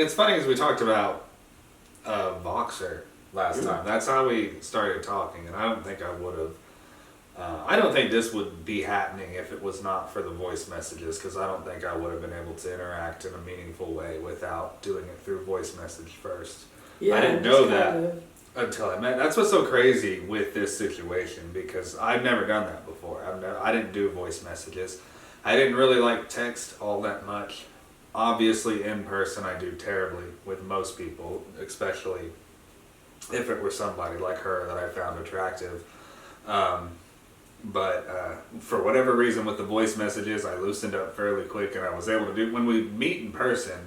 It's funny because we talked about Voxer last time. That's how we started talking, and I don't think I would have. I don't think this would be happening if it was not for the voice messages, because I don't think I would have been able to interact in a meaningful way without doing it through voice message first. Yeah, I didn't know that until I met. That's what's so crazy with this situation, because I've never done that before. I didn't do voice messages. I didn't really like text all that much. Obviously, in person, I do terribly with most people, especially if it were somebody like her that I found attractive. But for whatever reason, with the voice messages, I loosened up fairly quick, and I was able to do. When we meet in person,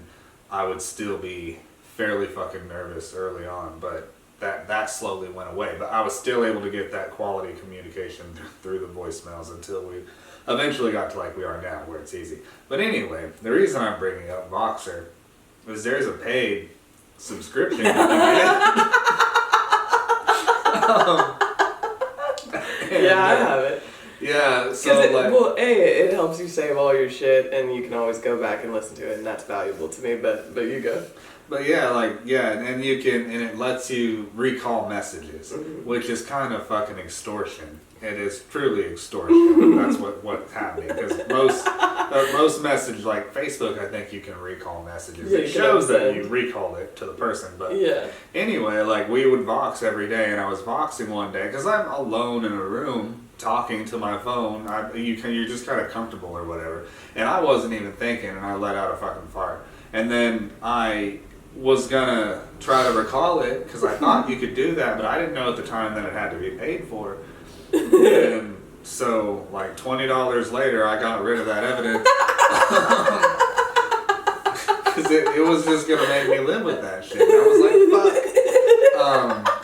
I would still be fairly fucking nervous early on, but that slowly went away. But I was still able to get that quality communication through the voicemails until we eventually got to like we are now, where it's easy. But anyway, the reason I'm bringing up Voxer is there's a paid subscription you can get. Yeah, I have it. Yeah, so it helps you save all your shit, and you can always go back and listen to it, and that's valuable to me. But you go. But and you can, and it lets you recall messages, which is kind of fucking extortion. It is truly extortion. That's what's happening, because most message, like Facebook, I think you can recall messages. Yeah, it shows that you recalled it to the person. But anyway, like we would Vox every day, and I was Voxing one day because I'm alone in a room talking to my phone. You're just kind of comfortable or whatever, and I wasn't even thinking, and I let out a fucking fart, and then I was gonna try to recall it because I thought you could do that, but I didn't know at the time that it had to be paid for. And so, like $20 later, I got rid of that evidence because it was just gonna make me live with that shit. And I was like, fuck.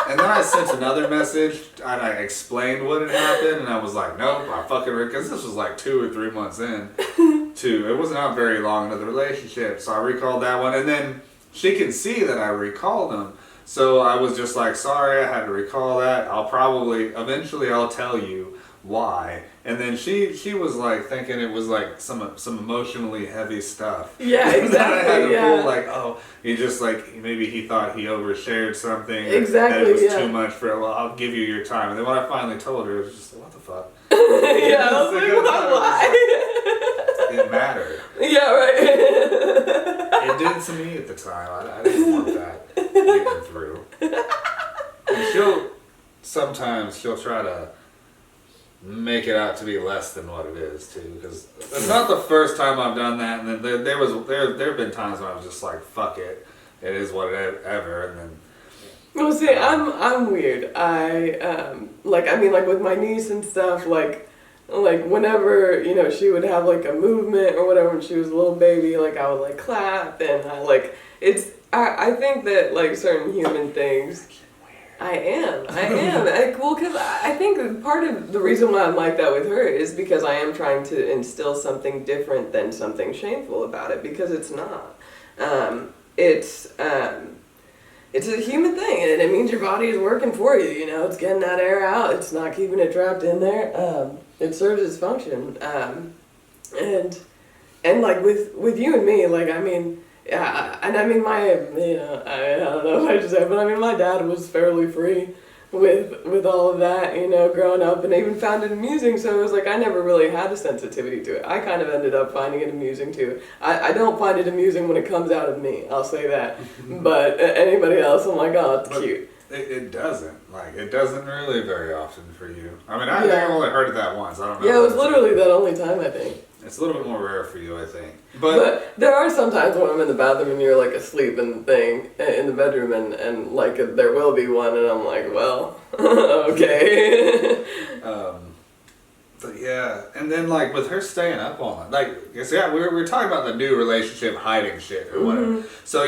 And then I sent another message and I explained what had happened, and I was like, nope, I fucking because this was like 2 or 3 months in. It was not very long into the relationship, so I recalled that one, and then she can see that I recalled them. So I was just like, sorry, I had to recall that. Eventually I'll tell you why. And then she was like thinking it was like some emotionally heavy stuff. Yeah, exactly. That I had to pull like, oh, he just like, maybe he thought he overshared something. Exactly, that it was too much for, well, I'll give you your time. And then when I finally told her, it was just like, what the fuck? Yeah, I was like, why? It mattered. Yeah, right. It did to me at the time. I didn't want that getting through. And she'll try to make it out to be less than what it is too, because it's not the first time I've done that. And then there have been times when I was just like, fuck it, it is whatever. And then well, see, I'm weird. Like with my niece and stuff, like whenever, she would have like a movement or whatever when she was a little baby, like I would like clap, and I think that like certain human things, I am. Because I think part of the reason why I'm like that with her is because I am trying to instill something different than something shameful about it, because it's not. It's a human thing, and it means your body is working for you, it's getting that air out, it's not keeping it trapped in there. It serves its function. And like with you and me, like, I mean, yeah, and I mean, I don't know if I should say, but I mean, my dad was fairly free with all of that, growing up, and I even found it amusing, so it was like I never really had a sensitivity to it. I kind of ended up finding it amusing too. I don't find it amusing when it comes out of me, I'll say that, but anybody else, I'm like, oh, it's cute. It doesn't really very often for you. I mean, I think I've only heard it that once. I don't know. Yeah, it was literally that only time, I think. It's a little bit more rare for you, I think. But there are some times when I'm in the bathroom and you're like asleep in the bedroom, and like there will be one, and I'm like, well, okay. But yeah, and then like with her staying up all night, like, yeah, we were talking about the new relationship hiding shit or whatever. So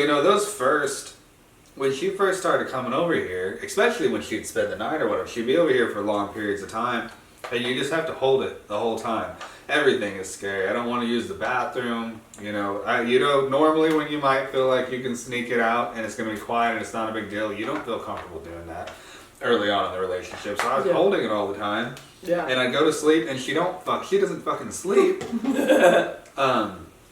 when she first started coming over here, especially when she'd spend the night or whatever, she'd be over here for long periods of time, and you just have to hold it the whole time. Everything is scary. I don't want to use the bathroom. Normally when you might feel like you can sneak it out and it's going to be quiet and it's not a big deal, you don't feel comfortable doing that early on in the relationship. So I was holding it all the time. Yeah. And I'd go to sleep, and she doesn't fucking sleep.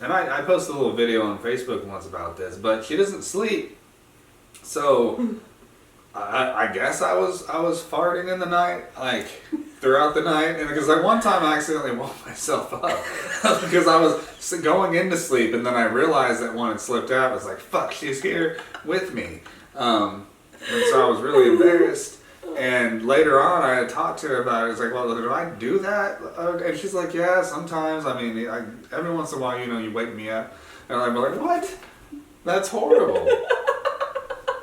and I posted a little video on Facebook once about this, but she doesn't sleep. So I guess I was farting in the night, like throughout the night, and because like one time I accidentally woke myself up because I was going into sleep, and then I realized that one had slipped out. I was like, "Fuck, she's here with me," and so I was really embarrassed. And later on, I had talked to her about it. I was like, "Well, do I do that?" And she's like, "Yeah, sometimes. I mean, every once in a while, you wake me up." And I'm like, "What? That's horrible."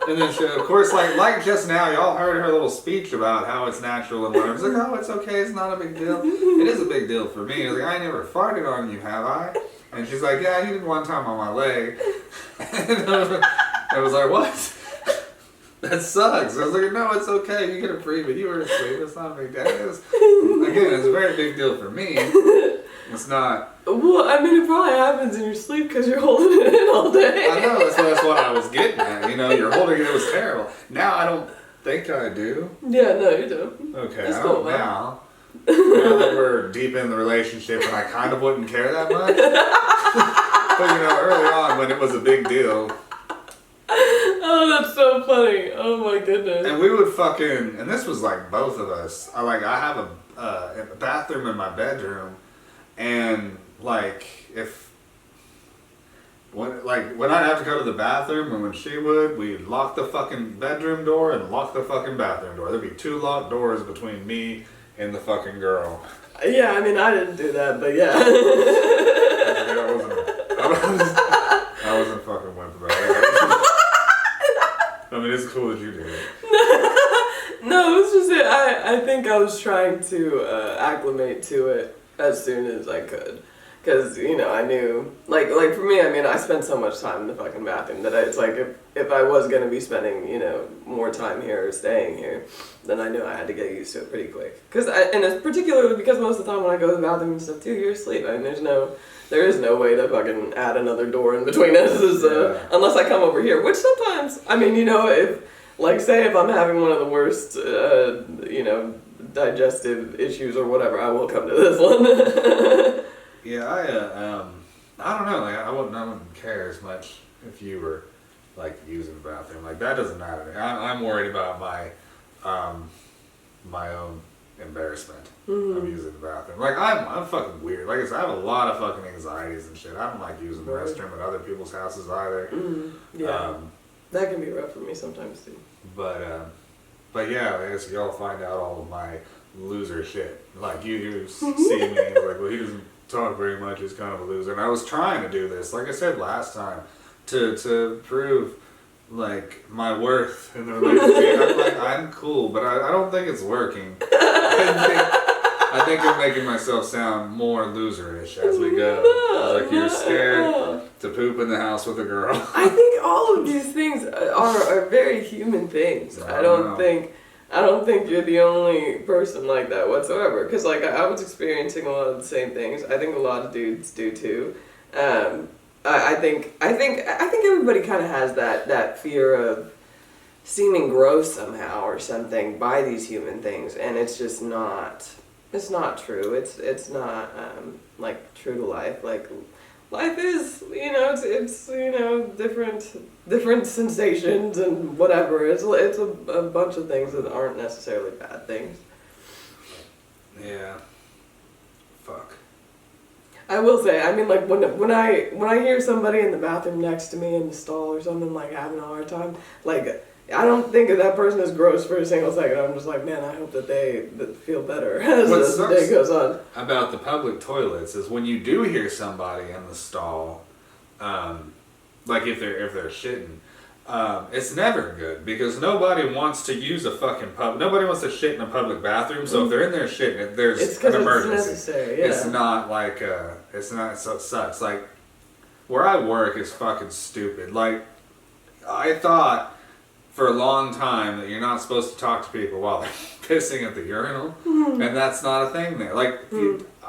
And then she, of course, like just now, y'all heard her little speech about how it's natural and whatever. It's like, "Oh, it's okay. It's not a big deal." It is a big deal for me. I was like, "I never farted on you, have I?" And she's like, "Yeah, you did one time on my leg." And I was like, "What? That sucks." I was like, "No, it's okay. You get a freebie. You were asleep. It's not a big deal." Again, it's a very big deal for me. It's not. Well, I mean, it probably happens in your sleep because you're holding it in all day. I know, that's what I was getting at. You're holding it. It was terrible. Now I don't think I do. Yeah, no, you don't. Okay, That's I cool, don't now. Now that we're deep in the relationship, and I kind of wouldn't care that much. But early on when it was a big deal. Oh, that's so funny. Oh my goodness. And we would fucking, and this was like both of us. I have a bathroom in my bedroom, and like when I'd have to go to the bathroom, and when she would, we'd lock the fucking bedroom door and lock the fucking bathroom door. There'd be 2 locked doors between me and the fucking girl. Yeah, I mean, I didn't do that, but yeah. I wasn't fucking wimp about it. I mean, it's cool that you did it. No, it was just that I think I was trying to acclimate to it as soon as I could. Because, I knew, like for me, I mean, I spent so much time in the fucking bathroom that it's like, if I was going to be spending, more time here or staying here, then I knew I had to get used to it pretty quick. And it's particularly because most of the time when I go to the bathroom and stuff too, you're asleep. I mean, there is no way to fucking add another door in between us, unless I come over here, which sometimes, I mean, say if I'm having one of the worst, digestive issues or whatever, I will come to this one. Yeah, I don't know, I wouldn't care as much if you were, using the bathroom. That doesn't matter. I'm worried about my own embarrassment of using the bathroom. I'm fucking weird. Like I said, I have a lot of fucking anxieties and shit. I don't like using the restroom at other people's houses either. Yeah, that can be rough for me sometimes too. But yeah, I guess y'all find out all of my loser shit. You see me, well, he doesn't talk very much, he's kind of a loser. And I was trying to do this, like I said last time, to prove my worth in the relationship. I'm cool, but I don't think it's working. I think I'm making myself sound more loserish as we go. You're scared to poop in the house with a girl. I think all of these things are very human things. I don't think you're the only person like that whatsoever. Because I was experiencing a lot of the same things. I think a lot of dudes do too. I think everybody kind of has that fear of seeming gross somehow or something by these human things, and it's just not. It's not true. It's not true to life. Life is, it's different sensations and whatever. It's a bunch of things that aren't necessarily bad things. Yeah. Fuck. I will say, I mean, when I hear somebody in the bathroom next to me in the stall or something, having a hard time, I don't think of that person as gross for a single second. I'm just like, man, I hope that they feel better as the day goes on. About the public toilets is when you do hear somebody in the stall, if they're shitting, it's never good because nobody wants to use nobody wants to shit in a public bathroom. So if they're in there shitting, there's an emergency. It's necessary. Yeah. It's not so it sucks. Where I work is fucking stupid. I thought for a long time that you're not supposed to talk to people while they're pissing at the urinal, and that's not a thing there.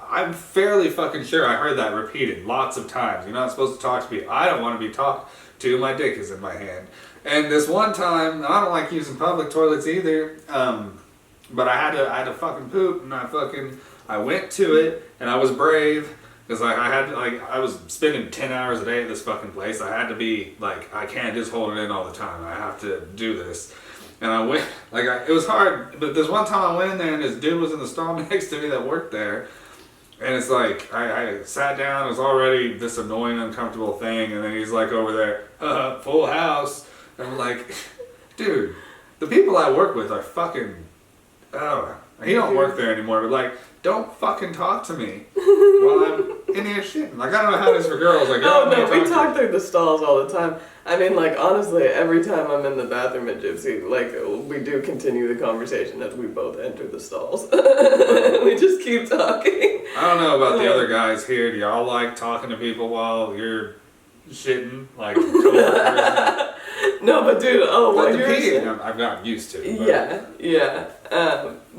I'm fairly fucking sure I heard that repeated lots of times. You're not supposed to talk to people. I don't want to be talked to. My dick is in my hand. And this one time, I don't like using public toilets either, but I had to fucking poop, and I went to it, and I was brave, Because like I was spending 10 hours a day at this fucking place. I had to be like, I can't just hold it in all the time. I have to do this. And I went, it was hard, but there's one time I went in there and this dude was in the stall next to me that worked there. And it's like, I sat down, it was already this annoying, uncomfortable thing, and then he's like over there, full house. And I'm like, dude, the people I work with are fucking, he don't work there anymore, but like, don't fucking talk to me while I'm in here shitting. Like, I don't know how it is for girls. Like, oh no, we talk through the stalls all the time. I mean, like, honestly, every time I'm in the bathroom at Gypsy, like, we do continue the conversation as we both enter the stalls. We just keep talking. I don't know about the other guys here. Do y'all like talking to people while you're shitting? Like, coworkers? No, but dude, but the peeing, I've gotten used to. But. Yeah.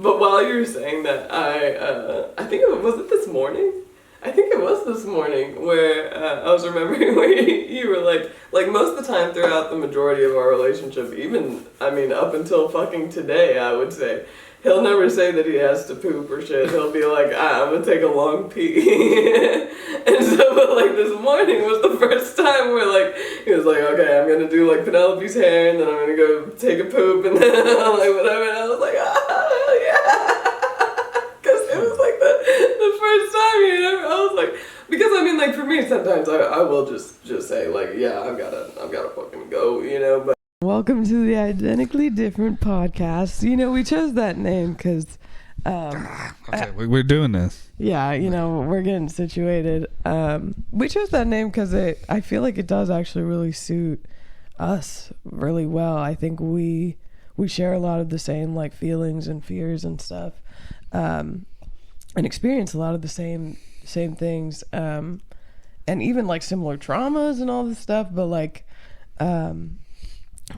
But while you were saying that, I think was it this morning? I think it was this morning where I was remembering where you were like most of the time throughout the majority of our relationship, even, I mean, up until fucking today, I would say, he'll never say that he has to poop or shit. He'll be like, I'm gonna take a long pee. And so, but like this morning was the first time where like, he was like, okay, I'm gonna do like Penelope's hair and then I'm gonna go take a poop and then like whatever. And I was like, yeah. Cause it was like the first time, you know, I was like, because I mean like for me sometimes I will just say like, yeah, I've gotta fucking go, you know, but. Welcome to the Identically Different podcast. You know, we chose that name because... okay, we're doing this. Yeah, you know, we're getting situated. We chose that name because I feel like it does actually really suit us really well. I think we share a lot of the same, like, feelings and fears and stuff, and experience a lot of the same things, and even, like, similar traumas and all this stuff, but, like...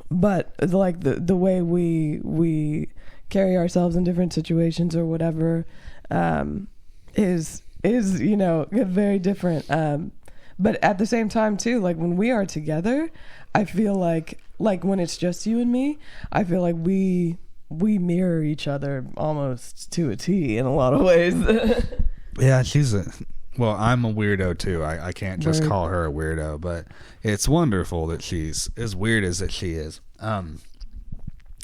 but like the way we carry ourselves in different situations or whatever is you know very different, but at the same time too, like when we are together, I feel like when it's just you and me, I feel like we mirror each other almost to a T in a lot of ways. Yeah, well, I'm a weirdo too. I can't just call her a weirdo, but it's wonderful that she's as weird as that she is.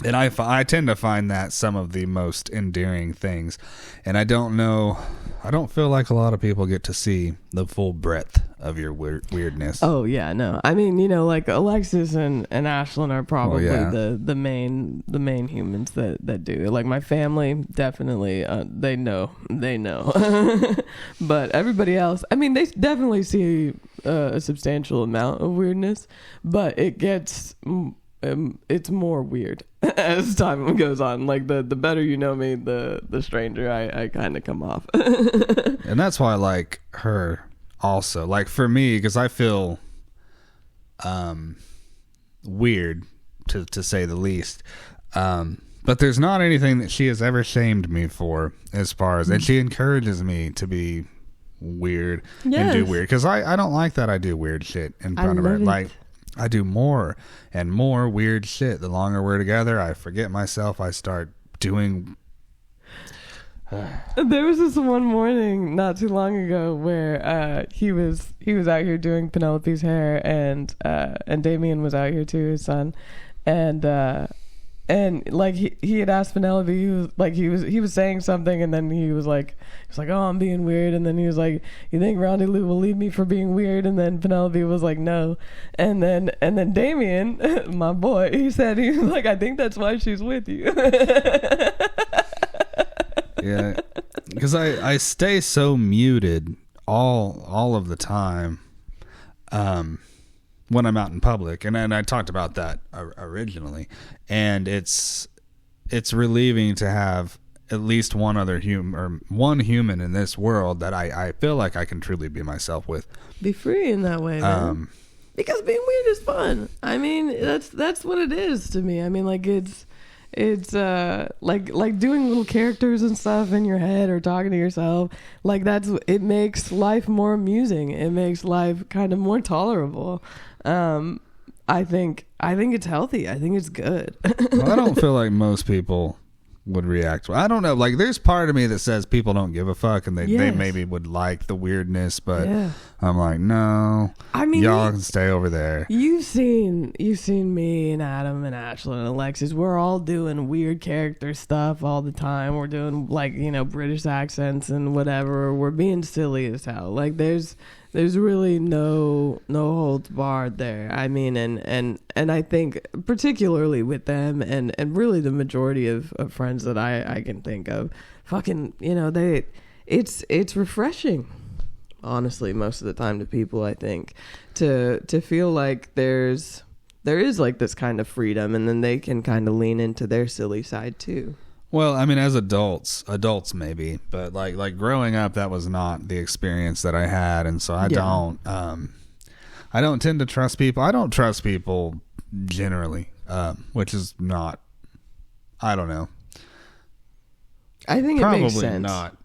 And I tend to find that some of the most endearing things. And I don't feel like a lot of people get to see the full breadth of your weirdness. Oh yeah, no. I mean, you know, like Alexis and Ashlyn are probably the main humans that do. Like my family, definitely, they know. But everybody else, I mean, they definitely see a substantial amount of weirdness, but it gets... it's more weird as time goes on. Like the better you know me, the stranger I kind of come off. And that's why I like her also. Like for me, because I feel weird to say the least. But there's not anything that she has ever shamed me for as far as, and she encourages me to be weird and do weird. Because I don't like that I do weird shit in front of her. Like, I do more and more weird shit. The longer we're together, I forget myself. I start doing... There was this one morning not too long ago where he was out here doing Penelope's hair, and Damien was out here too, his son, and like he had asked Penelope, he was saying something, and then he was like, oh, I'm being weird, and then he was like, you think Rhonda will leave me for being weird? And then Penelope was like, no, and then Damien, my boy, he was like, I think that's why she's with you. Yeah, because I stay so muted all of the time when I'm out in public, and I talked about that originally, and it's relieving to have at least one other one human in this world that I feel like I can truly be myself with. Be free in that way, man. Because being weird is fun. I mean, that's what it is to me. I mean, like it's like doing little characters and stuff in your head or talking to yourself. Like it makes life more amusing. It makes life kind of more tolerable. I think it's healthy. I think it's good. Well, I don't feel like most people would react. I don't know. Like, there's part of me that says people don't give a fuck, and they maybe would like the weirdness, but I'm like, no. I mean, y'all can stay over there. You've seen me and Adam and Ashley and Alexis. We're all doing weird character stuff all the time. We're doing, like, you know, British accents and whatever. We're being silly as hell. Like, there's really no holds barred there. I mean, and I think particularly with them and really the majority of friends that I can think of, fucking, you know, it's refreshing, honestly, most of the time to people, I think, to feel like there is like this kind of freedom, and then they can kind of lean into their silly side too. Well, I mean, as adults maybe, but like growing up, that was not the experience that I had, and so I don't tend to trust people. I don't trust people generally, which is not, I don't know. I think it makes sense. Probably not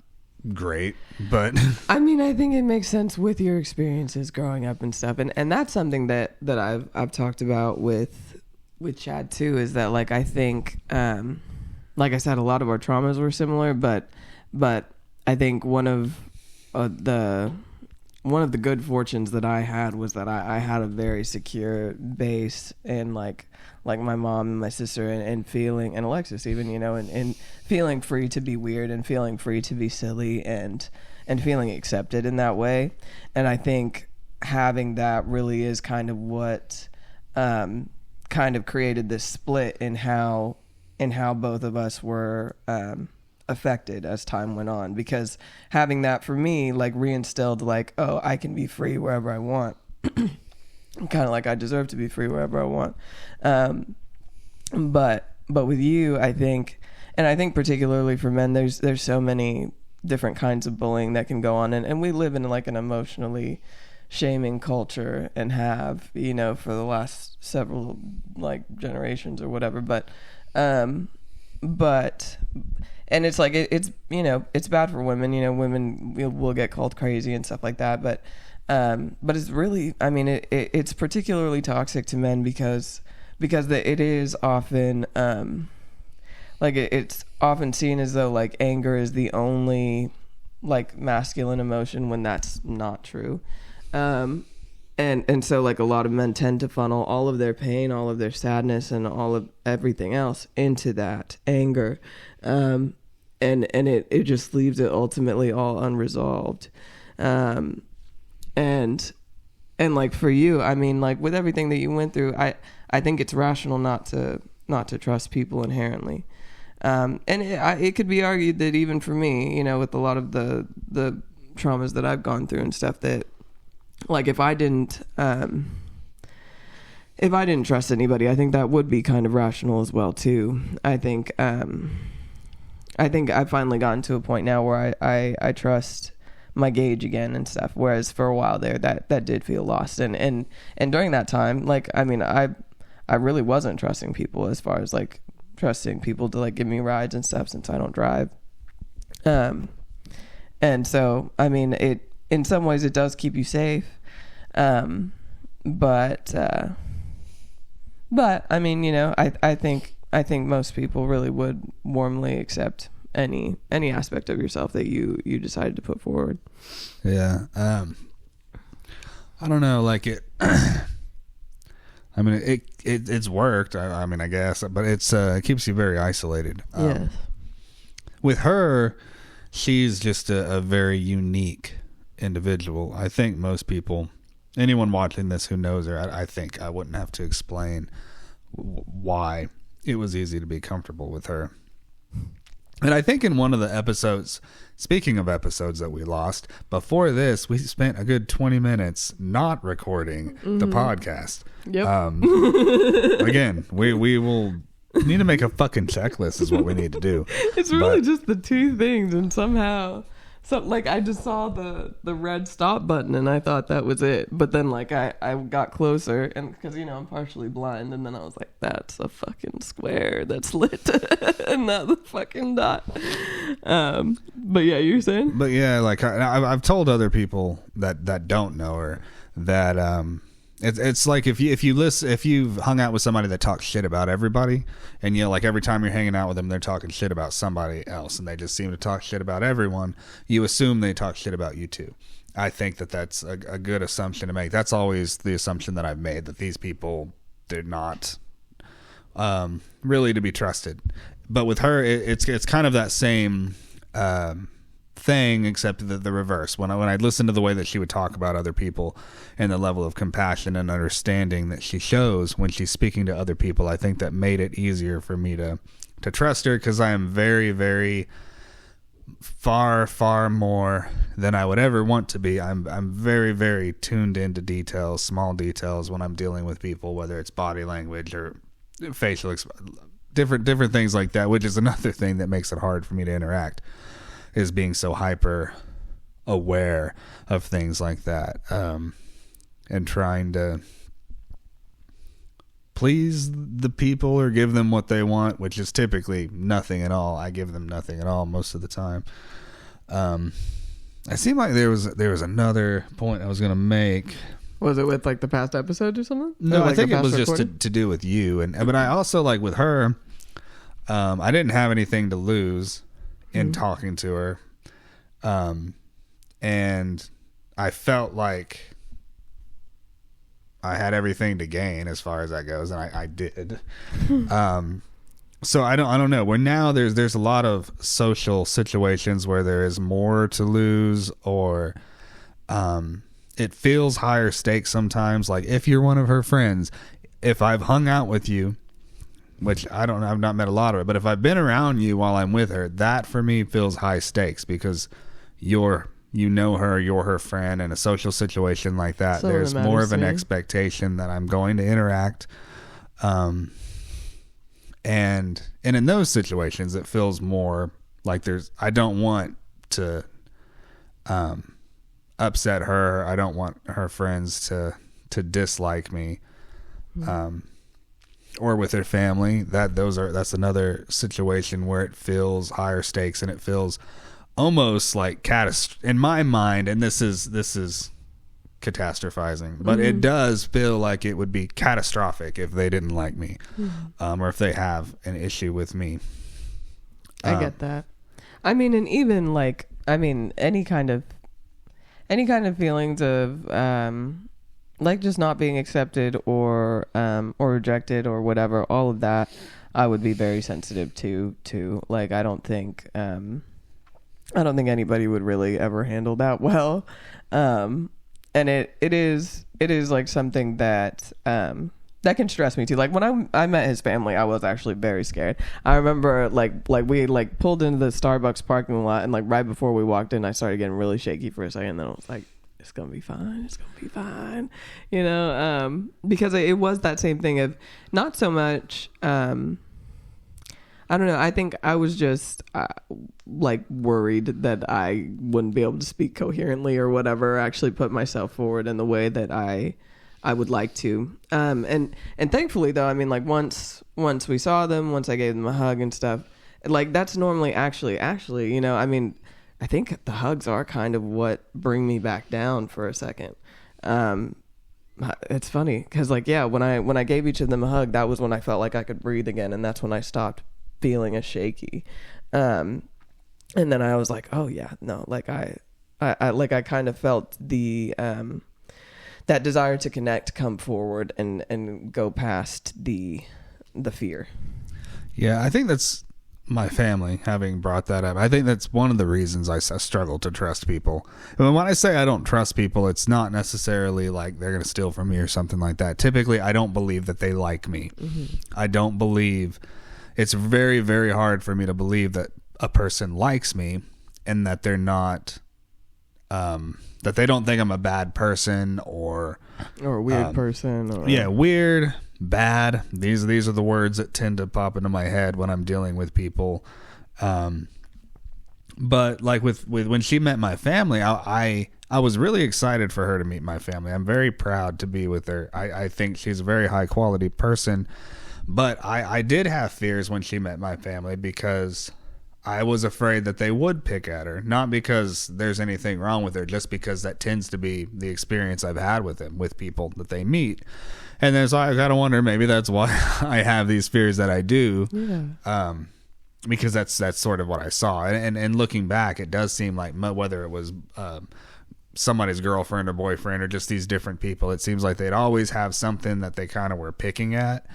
great, but I mean, I think it makes sense with your experiences growing up and stuff, and that's something that I've talked about with Chad too. Is that, like, I think. Like I said, a lot of our traumas were similar, but I think one of the good fortunes that I had was that I had a very secure base, and like my mom and my sister and feeling, and Alexis even, you know, and feeling free to be weird and feeling free to be silly and feeling accepted in that way. And I think having that really is kind of what kind of created this split in how both of us were affected as time went on, because having that for me, like, reinstilled, like, oh, I can be free wherever I want. Kind of like I deserve to be free wherever I want. But with you, I think particularly for men, there's so many different kinds of bullying that can go on, and we live in, like, an emotionally shaming culture, and have, you know, for the last several, like, generations or whatever, but and it's like it's, you know, it's bad for women, you know, women will get called crazy and stuff like that, but it's really, I mean, it's particularly toxic to men because it is often like it's often seen as though, like, anger is the only, like, masculine emotion, when that's not true. And so, like, a lot of men tend to funnel all of their pain, all of their sadness, and all of everything else into that anger. And it just leaves it ultimately all unresolved. And like, for you, I mean, like, with everything that you went through, I think it's rational not to trust people inherently. And it could be argued that even for me, you know, with a lot of the traumas that I've gone through and stuff, that, like, if I didn't trust anybody, I think that would be kind of rational as well too. I think I've finally gotten to a point now where I trust my gauge again and stuff, whereas for a while there that did feel lost, and during that time, like, I mean, I really wasn't trusting people, as far as, like, trusting people to, like, give me rides and stuff, since I don't drive. And so, I mean, it, in some ways, it does keep you safe. But I mean, you know, I think most people really would warmly accept any aspect of yourself that you decided to put forward. Yeah. I don't know, like, it, I mean, it's worked. I mean, I guess, but it keeps you very isolated. Yes. With her, she's just a very unique individual. I think most people, anyone watching this who knows her, I think I wouldn't have to explain why it was easy to be comfortable with her. And I think in one of the episodes, speaking of episodes that we lost, before this, we spent a good 20 minutes not recording the podcast. Yep. Again, we will need to make a fucking checklist is what we need to do. It's really just the two things, and somehow, so, like, I just saw the red stop button, and I thought that was it. But then, like, I got closer, and because, you know, I'm partially blind, and then I was like, that's a fucking square that's lit, and not the fucking dot. But yeah, you're saying? But yeah, like, I've told other people that don't know her that It's like if you've hung out with somebody that talks shit about everybody, and like every time you're hanging out with them, they're talking shit about somebody else, and they just seem to talk shit about everyone. You assume they talk shit about you too. I think that's a good assumption to make. That's always the assumption that I've made, that these people, they're not really to be trusted. But with her, it's kind of that same thing, except the reverse. When I listened to the way that she would talk about other people and the level of compassion and understanding that she shows when she's speaking to other people, I think that made it easier for me to trust her, because I am very, very far more than I would ever want to be. I'm very, very tuned into details, small details, when I'm dealing with people, whether it's body language or facial different things like that, which is another thing that makes it hard for me to interact, is being so hyper aware of things like that, and trying to please the people or give them what they want, which is typically nothing at all. I give them nothing at all most of the time. I seem like there was another point I was going to make. Was it with like the past episodes or something? No, or like I think it was recording? Just to do with you. But I also, like with her, I didn't have anything to lose in talking to her. And I felt like I had everything to gain as far as that goes, and I did. So I don't know. Where now there's a lot of social situations where there is more to lose, or it feels higher stakes sometimes. Like if you're one of her friends, if I've hung out with you, which I've not met a lot of it, but if I've been around you while I'm with her, that for me feels high stakes, because you know her, you're her friend. In a social situation like that, there's more of an expectation that I'm going to interact. And in those situations, it feels more like I don't want to upset her. I don't want her friends to dislike me. Or with her family, that's another situation where it feels higher stakes, and it feels almost like in my mind, and this is catastrophizing, but it does feel like it would be catastrophic if they didn't like me, or if they have an issue with me. I get that. I mean, and even like, I mean, any kind of feelings of like just not being accepted or rejected or whatever, all of that, I would be very sensitive to. Like, I don't think anybody would really ever handle that well. And it is like something that that can stress me too. Like when I met his family, I was actually very scared. I remember like we like pulled into the Starbucks parking lot, and like right before we walked in, I started getting really shaky for a second. Then I was like, it's gonna be fine, you know, because it was that same thing of not so much I don't know, I think I was just like worried that I wouldn't be able to speak coherently or whatever, actually put myself forward in the way that I would like to, and thankfully though, I mean, like once we saw them, once I gave them a hug and stuff, like that's normally actually, you know, I mean, I think the hugs are kind of what bring me back down for a second. It's funny because like, yeah, when I gave each of them a hug, that was when I felt like I could breathe again, and that's when I stopped feeling as shaky. And then I was like, oh yeah, no, like I kind of felt the that desire to connect come forward and go past the fear. Yeah, I think that's my family having brought that up. I think that's one of the reasons I struggle to trust people. And when I say I don't trust people, it's not necessarily like they're going to steal from me or something like that. Typically, I don't believe that they like me. I don't believe. It's very, very hard for me to believe that a person likes me and that they're not, that they don't think I'm a bad person or a weird person. Or... Yeah, weird, bad. These are the words that tend to pop into my head when I'm dealing with people. But like with when she met my family, I was really excited for her to meet my family. I'm very proud to be with her. I think she's a very high quality person. But I did have fears when she met my family because I was afraid that they would pick at her, not because there's anything wrong with her, just because that tends to be the experience I've had with them, with people that they meet. And then so I gotta wonder, maybe that's why I have these fears that I do. Yeah. Because that's sort of what I saw. And looking back, it does seem like whether it was somebody's girlfriend or boyfriend or just these different people, it seems like they'd always have something that they kind of were picking at.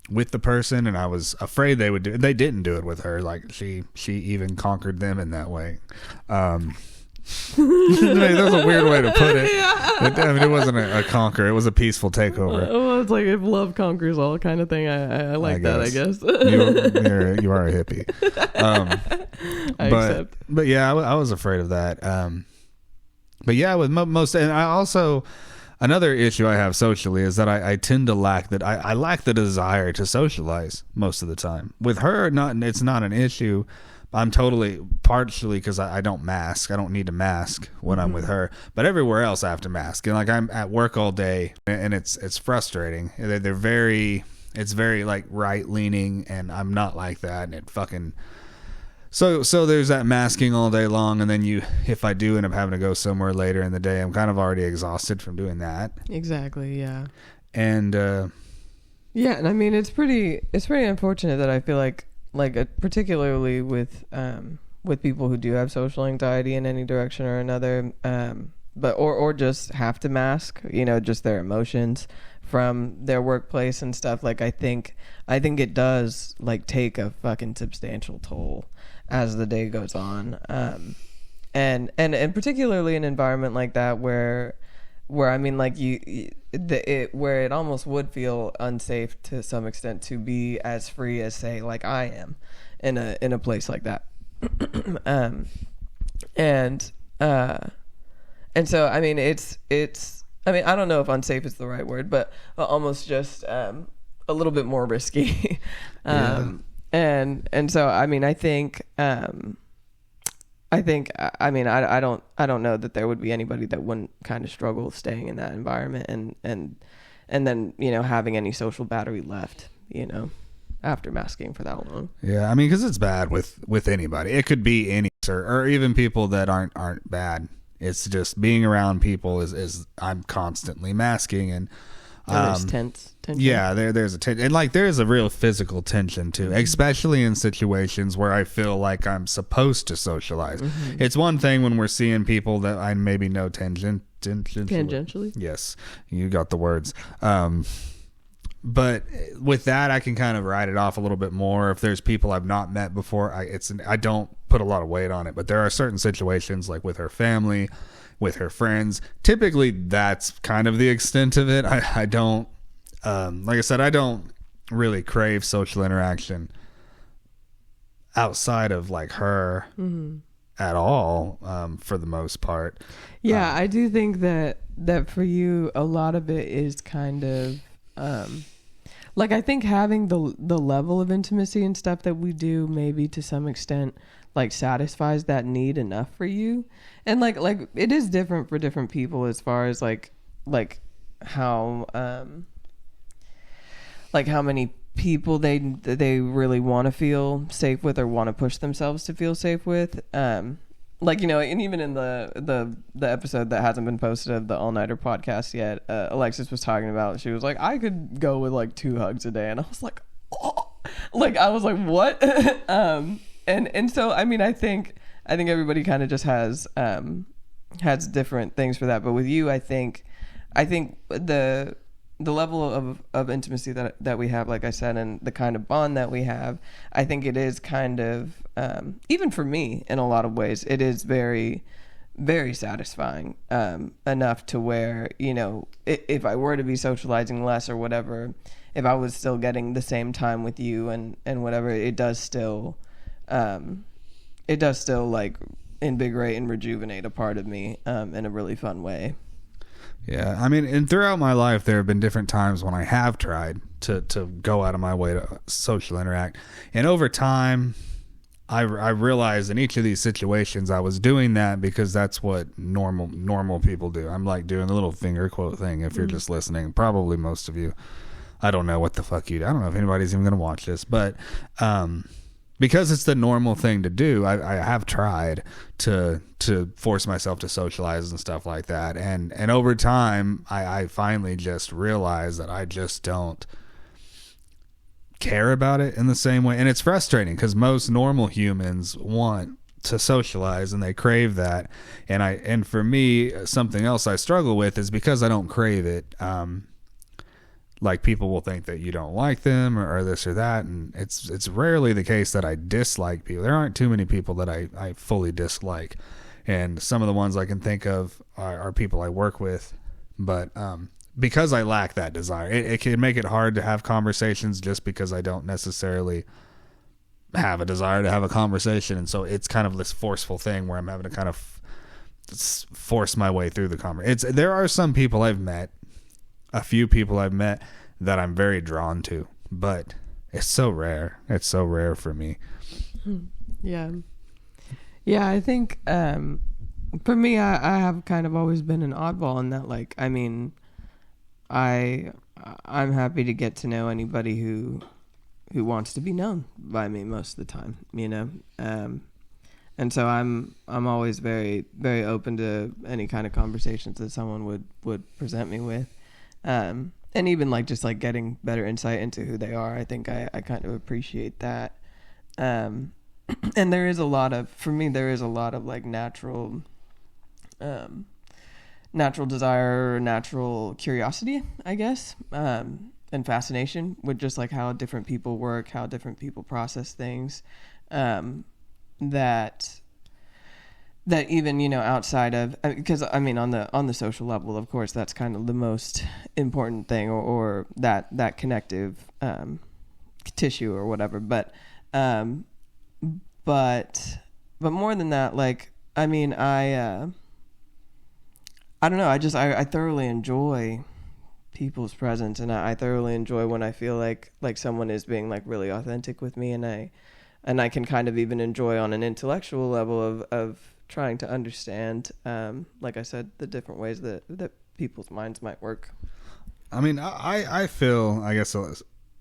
With the person, and I was afraid they would do it. They didn't do it with her. Like she even conquered them in that way. That's a weird way to put it. Yeah. It wasn't a conquer. It was a peaceful takeover. Well, it's like if love conquers all kind of thing. I like that, I guess. You are a hippie. I accept. But yeah, I was afraid of that. But yeah, with most, and I also, another issue I have socially is that I tend to lack that. I lack the desire to socialize most of the time. With her, it's not an issue. I'm totally partially because I don't mask. I don't need to mask when I'm with her. But everywhere else I have to mask. And like I'm at work all day, and it's frustrating. They're very, it's very like right leaning, and I'm not like that. And it fucking. So there's that masking all day long, and then if I do end up having to go somewhere later in the day, I'm kind of already exhausted from doing that. Exactly, yeah. And yeah, and I mean it's pretty unfortunate that I feel like particularly with people who do have social anxiety in any direction or another, but or just have to mask, just their emotions from their workplace and stuff. Like I think it does like take a fucking substantial toll as the day goes on, and particularly an environment like that where I mean like where it almost would feel unsafe to some extent to be as free as say like I am in a place like that. And so I mean it's I mean I don't know if unsafe is the right word, but almost just a little bit more risky. And so I mean I think I mean I don't know that there would be anybody that wouldn't kind of struggle staying in that environment and then having any social battery left after masking for that long. Yeah, I mean because it's bad with anybody. It could be any or even people that aren't bad. It's just being around people is I'm constantly masking and there's tension. Yeah, there's a tension. And like there's a real physical tension too, especially in situations where I feel like I'm supposed to socialize. Mm-hmm. It's one thing when we're seeing people that I maybe know tangentially. Yes, you got the words. But with that, I can kind of write it off a little bit more. If there's people I've not met before, I don't put a lot of weight on it. But there are certain situations like with her family, with her friends. Typically, that's kind of the extent of it. I don't, like I said, I don't really crave social interaction outside of like her at all, for the most part. Yeah, I do think that for you, a lot of it is kind of, like I think having the level of intimacy and stuff that we do maybe to some extent like satisfies that need enough for you. And like it is different for different people as far as like how many people they really want to feel safe with or want to push themselves to feel safe with. Like, and even in the episode that hasn't been posted of the All Nighter podcast yet, Alexis was talking about, she was like, I could go with like 2 hugs a day. And I was like, oh, like, I was like, what? And so, I mean, I think everybody kind of just has different things for that. But with you, I think the level of intimacy that we have, like I said, and the kind of bond that we have, I think it is kind of, even for me in a lot of ways, it is very, very satisfying, enough to where, if I were to be socializing less or whatever, if I was still getting the same time with you and whatever, it does still like invigorate and rejuvenate a part of me, in a really fun way. Yeah, I mean, and throughout my life, there have been different times when I have tried to go out of my way to social interact. And over time, I realized in each of these situations, I was doing that because that's what normal people do. I'm like doing the little finger quote thing. If you're just listening, probably most of you, I don't know what the fuck you do. I don't know if anybody's even going to watch this, but because it's the normal thing to do, I have tried to force myself to socialize and stuff like that. And over time, I finally just realized that I just don't care about it in the same way. And it's frustrating because most normal humans want to socialize and they crave that. And for me, something else I struggle with is because I don't crave it. Like people will think that you don't like them or this or that, and it's rarely the case that I dislike people. There aren't too many people that I fully dislike, and some of the ones I can think of are people I work with, but because I lack that desire, it can make it hard to have conversations just because I don't necessarily have a desire to have a conversation, and so it's kind of this forceful thing where I'm having to kind of force my way through the conversation. There are some people I've met, a few people I've met that I'm very drawn to, but it's so rare. It's so rare for me. Yeah. Yeah, I think for me, I have kind of always been an oddball in that, like, I mean, I'm happy to get to know anybody who wants to be known by me most of the time, you know? And so I'm always very, very open to any kind of conversations that someone would present me with. And even like just like getting better insight into who they are. I think I kind of appreciate that. And there is a lot of like natural desire, natural curiosity, I guess, and fascination with just like how different people work, how different people process things, that even, you know, outside of, because I mean, on the social level, of course, that's kind of the most important thing, or that connective tissue or whatever. But more than that, like, I mean, I don't know. I thoroughly enjoy people's presence, and I thoroughly enjoy when I feel like someone is being like really authentic with me, and I can kind of even enjoy on an intellectual level of trying to understand, like I said, the different ways that people's minds might work. I mean, I feel, I guess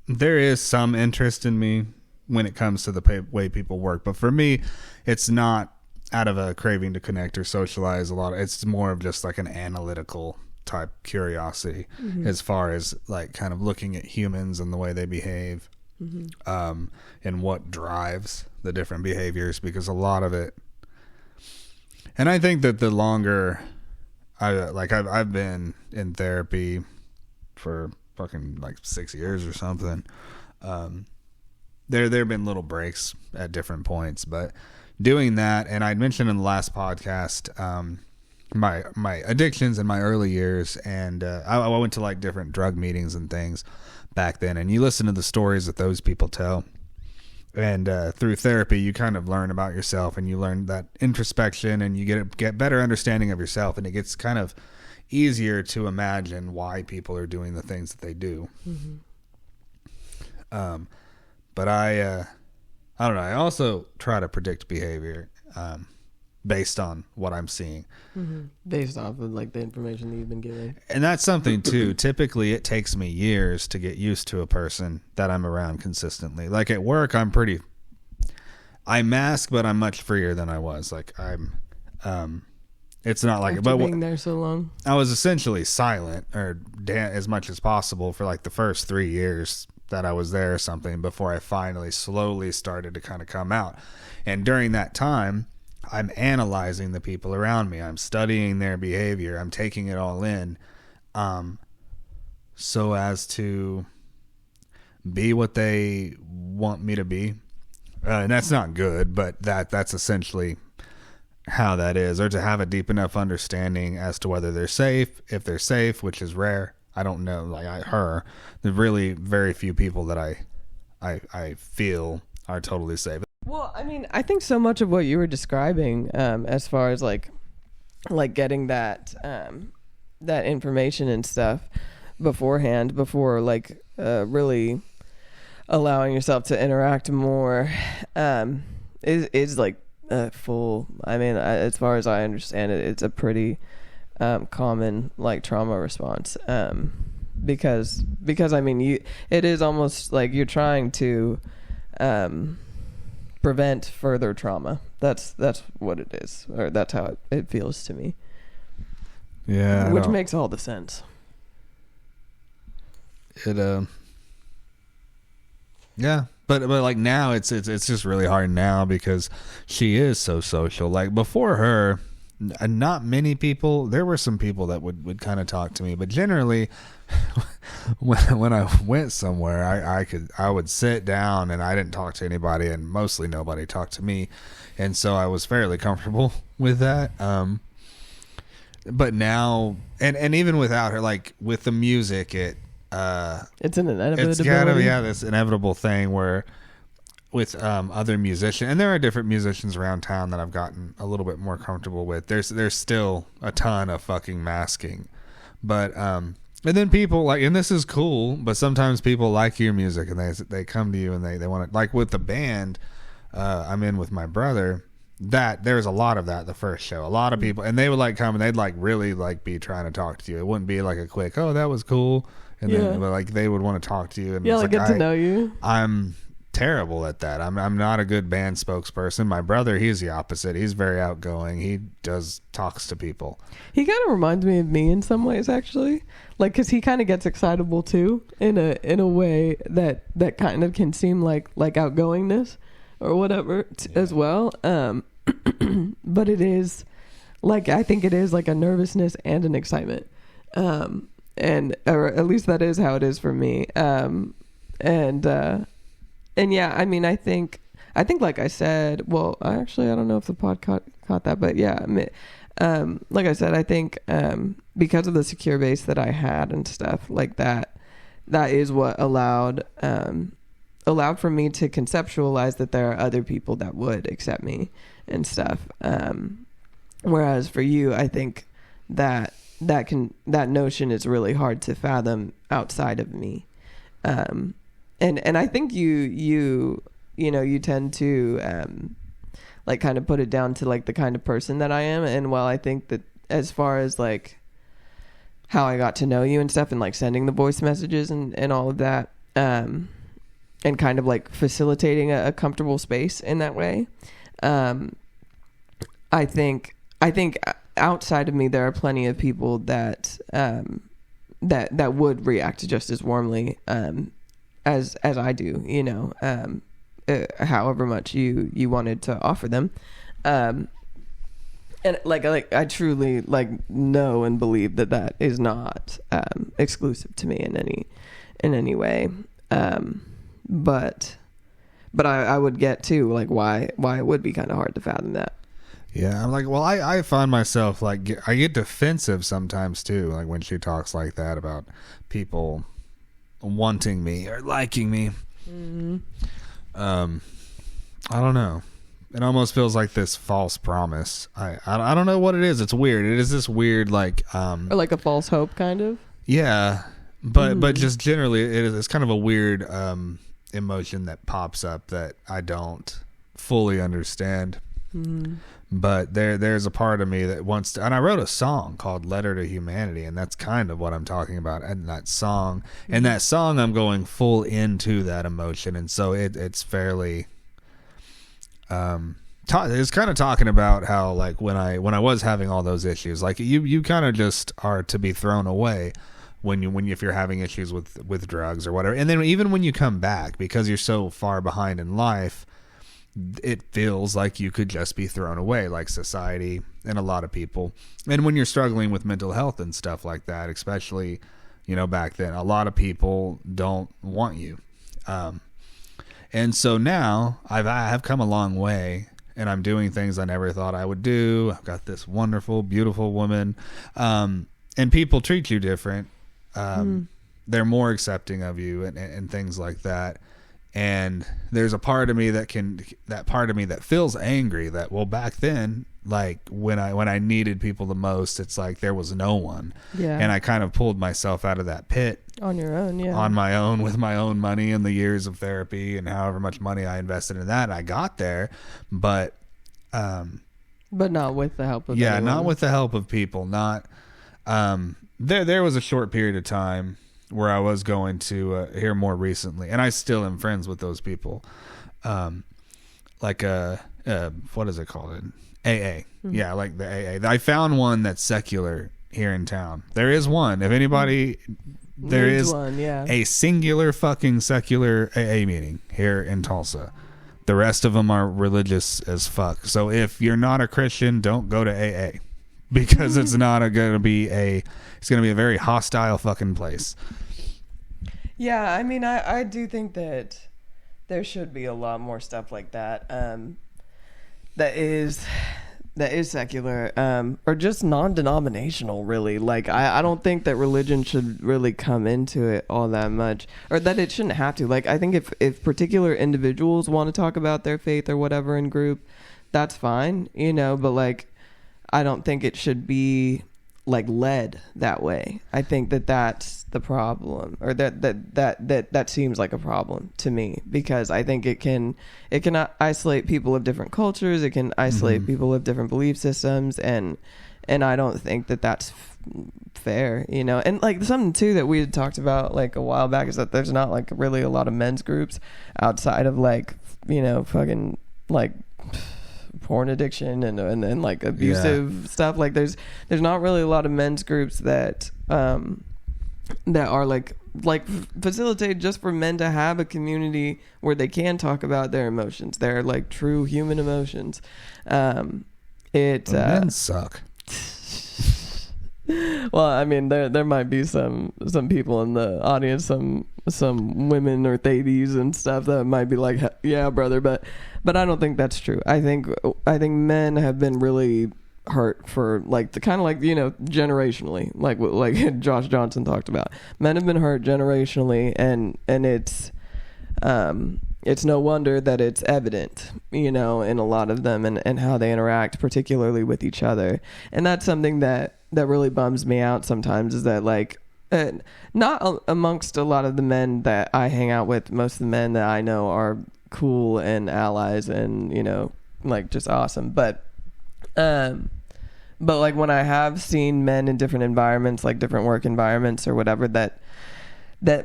there is some interest in me when it comes to the way people work, but for me, it's not out of a craving to connect or socialize a lot. It's more of just like an analytical type curiosity, as far as like kind of looking at humans and the way they behave, and what drives the different behaviors, because a lot of it. And I think that the longer I've been in therapy for fucking like 6 years or something. There have been little breaks at different points, but doing that, and I'd mentioned in the last podcast, my addictions in my early years, and I went to like different drug meetings and things back then, and you listen to the stories that those people tell. And through therapy, you kind of learn about yourself, and you learn that introspection, and you get better understanding of yourself, and it gets kind of easier to imagine why people are doing the things that they do. But I don't know. I also try to predict behavior based on what I'm seeing, based off of like the information that you've been given. And that's something too. Typically, it takes me years to get used to a person that I'm around consistently. Like at work, I mask, but I'm much freer than I was. Like it's not like After being there so long. I was essentially silent or as much as possible for like the first 3 years that I was there or something, before I finally slowly started to kind of come out. And during that time, I'm analyzing the people around me. I'm studying their behavior. I'm taking it all in, so as to be what they want me to be. And that's not good, but that's essentially how that is, or to have a deep enough understanding as to whether they're safe. If they're safe, which is rare, I don't know. Like there's really very few people that I feel are totally safe. Well, I mean, I think so much of what you were describing, as far as like getting that information and stuff beforehand, before like really allowing yourself to interact more, is like full. I mean, as far as I understand it, it's a pretty common like trauma response, because I mean, it is almost like you're trying to prevent further trauma. That's what it is, or that's how it feels to me. Yeah, which makes all the sense. Yeah, but like now it's just really hard now because she is so social. Like before her, not many people. There were some people that would kind of talk to me, but generally, when I went somewhere, I would sit down and I didn't talk to anybody, and mostly nobody talked to me, and so I was fairly comfortable with that. But now, and even without her, like with the music, it's an inevitability. It's kind of this inevitable thing where with other musicians, and there are different musicians around town that I've gotten a little bit more comfortable with. There's still a ton of fucking masking, but and then people like, and this is cool, but sometimes people like your music and they come to you and they want to, like with the band I'm in with my brother. That there's a lot of that the first show. A lot of people, and they would like come and they'd like really like be trying to talk to you. It wouldn't be like a quick, oh, that was cool. And then but like they would want to talk to you and like get to know you. I'm terrible at that. I'm not a good band spokesperson. My brother, he's the opposite. He's very outgoing. He talks to people. He kind of reminds me of me in some ways, actually. Like, cause he kind of gets excitable too in a way that kind of can seem like outgoingness or whatever as well. But it is like, I think it is like a nervousness and an excitement. And or at least that is how it is for me. And yeah, I mean, I think like I said, well, I don't know if the pod caught that, but yeah, like I said, I think because of the secure base that I had and stuff like that, that is what allowed for me to conceptualize that there are other people that would accept me and stuff. Whereas for you, I think that notion is really hard to fathom outside of me. And I think you tend to like kind of put it down to like the kind of person that I am. And while I think that as far as like how I got to know you and stuff and like sending the voice messages and all of that, and kind of like facilitating a comfortable space in that way, I think outside of me there are plenty of people that that would react just as warmly as I do, however much you wanted to offer them, and like I truly like know and believe that is not exclusive to me in any way, but I would get to like why it would be kind of hard to fathom that. Yeah, I'm like, well, I find myself like I get defensive sometimes too, like when she talks like that about people wanting me or liking me. Mm-hmm. I don't know. It almost feels like this false promise. I don't know what it is. It's weird. It is this weird like or like a false hope kind of. Yeah, but just generally it's kind of a weird emotion that pops up that I don't fully understand. Mm. But there's a part of me that wants to, and I wrote a song called Letter to Humanity, and that's kind of what I'm talking about in that song. And that song, I'm going full into that emotion, and so it's fairly it's kind of talking about how like when I was having all those issues, like you kind of just are to be thrown away if you're having issues with drugs or whatever. And then even when you come back, because you're so far behind in life, it feels like you could just be thrown away, like society and a lot of people. And when you're struggling with mental health and stuff like that, especially, back then, a lot of people don't want you. And so now I've come a long way, and I'm doing things I never thought I would do. I've got this wonderful, beautiful woman, and people treat you different. They're more accepting of you and things like that. And there's a part of me that feels angry that, well, back then, like when I needed people the most, it's like there was no one. Yeah. And I kind of pulled myself out of that pit on your own. Yeah. On my own, with my own money and the years of therapy and however much money I invested in that. I got there, but not with the help of anyone. Not with the help of people. Not there was a short period of time where I was going to here more recently, and I still am friends with those people. like a what is it called? AA. Yeah, like the AA. I found one that's secular here in town. There is one. If anybody, there is one, yeah. a singular fucking secular AA meeting here in Tulsa. The rest of them are religious as fuck. So if you're not a Christian, don't go to AA because it's not going to be a very hostile fucking place. Yeah, I mean, I do think that there should be a lot more stuff like that. That is secular, or just non-denominational, really. Like, I don't think that religion should really come into it all that much, or that it shouldn't have to. Like, I think if particular individuals want to talk about their faith or whatever in group, that's fine, you know, but like, I don't think it should be like led that way. I think that that's the problem, or that seems like a problem to me, because I think it can isolate people of different cultures. It can isolate people of different belief systems, and I don't think that that's fair, you know. And like something too that we had talked about like a while back is that there's not like really a lot of men's groups outside of like, you know, fucking like porn addiction and like abusive stuff. Like there's not really a lot of men's groups that are like facilitated just for men to have a community where they can talk about their emotions, their like true human emotions. Men suck. Well, I mean, there might be some people in the audience, some women or thadies and stuff that might be like, yeah, brother, but I don't think that's true. I think men have been really hurt for like the kind of like, you know, generationally, like Josh Johnson talked about. Men have been hurt generationally, and it's no wonder that it's evident, you know, in a lot of them and how they interact, particularly with each other. And that's something that really bums me out sometimes, is that like, not amongst a lot of the men that I hang out with. Most of the men that I know are cool and allies and, you know, like just awesome. But like when I have seen men in different environments, like different work environments or whatever, that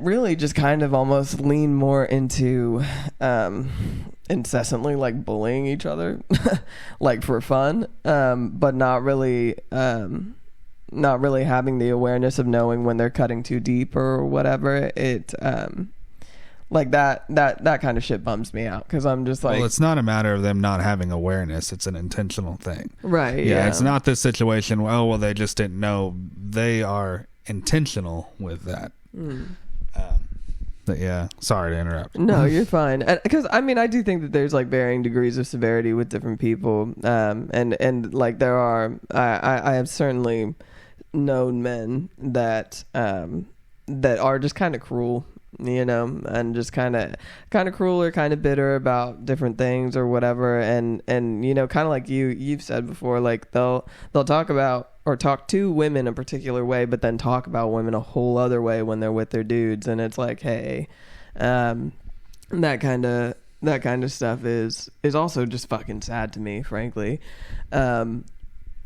really just kind of almost lean more into incessantly like bullying each other, like for fun, but not really having the awareness of knowing when they're cutting too deep or whatever. It like that kind of shit bums me out, because I'm just like, well, it's not a matter of them not having awareness, it's an intentional thing, right? Yeah, it's not this situation, well they just didn't know. They are intentional with that. But yeah, sorry to interrupt. No, you're fine. Because I mean, I do think that there's like varying degrees of severity with different people, and like there are, I have certainly known men that are just kind of cruel, you know, and just kind of cruel or kind of bitter about different things or whatever, and you know, kind of like you've said before, like they'll talk about or talk to women a particular way, but then talk about women a whole other way when they're with their dudes, and it's like, hey, that kind of stuff is also just fucking sad to me, frankly. And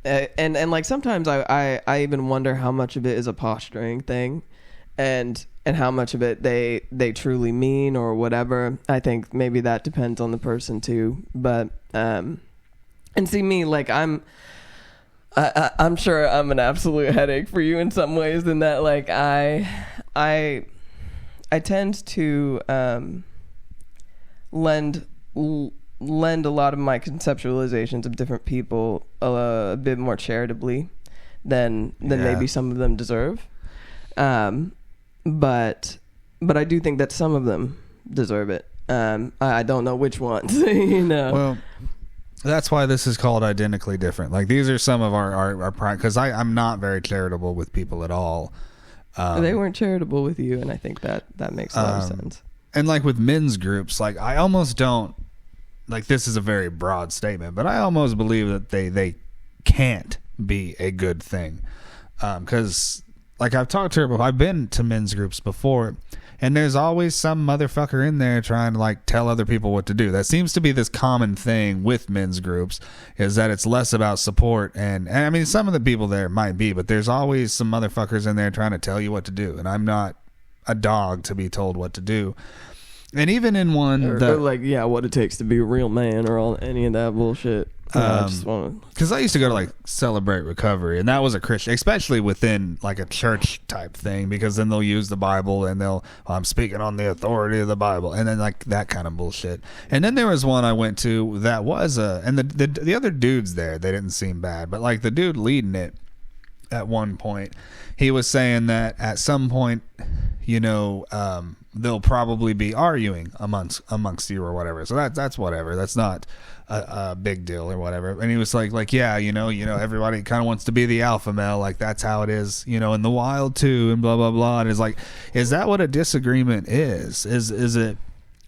like sometimes I even wonder how much of it is a posturing thing, and how much of it they truly mean or whatever. I think maybe that depends on the person too. But and see me, like I'm sure I'm an absolute headache for you in some ways, in that like I tend to lend a lot of my conceptualizations of different people a bit more charitably than maybe some of them deserve. But I do think that some of them deserve it. I don't know which ones, you know. Well, that's why this is called Identically Different. Like, these are some of our because I'm not very charitable with people at all. They weren't charitable with you, and I think that makes a lot of sense. And like with men's groups, like I almost don't, like, this is a very broad statement, but I almost believe that they can't be a good thing. Because like I've talked to her before, I've been to men's groups before, and there's always some motherfucker in there trying to like tell other people what to do. That seems to be this common thing with men's groups, is that it's less about support. And I mean, some of the people there might be, but there's always some motherfuckers in there trying to tell you what to do. And I'm not a dog to be told what to do. And even in one or like what it takes to be a real man or all any of that bullshit. Because I used to go to like Celebrate Recovery, and that was a Christian, especially within like a church type thing, because then they'll use the Bible and I'm speaking on the authority of the Bible, and then like that kind of bullshit. And then there was one I went to that was and the other dudes there, they didn't seem bad, but like the dude leading it at one point, he was saying that at some point, they'll probably be arguing amongst you or whatever. So that's whatever. That's not a big deal or whatever. And he was like everybody kind of wants to be the alpha male, like that's how it is, in the wild too, and blah blah blah. And it's like, is that what a disagreement is? Is it?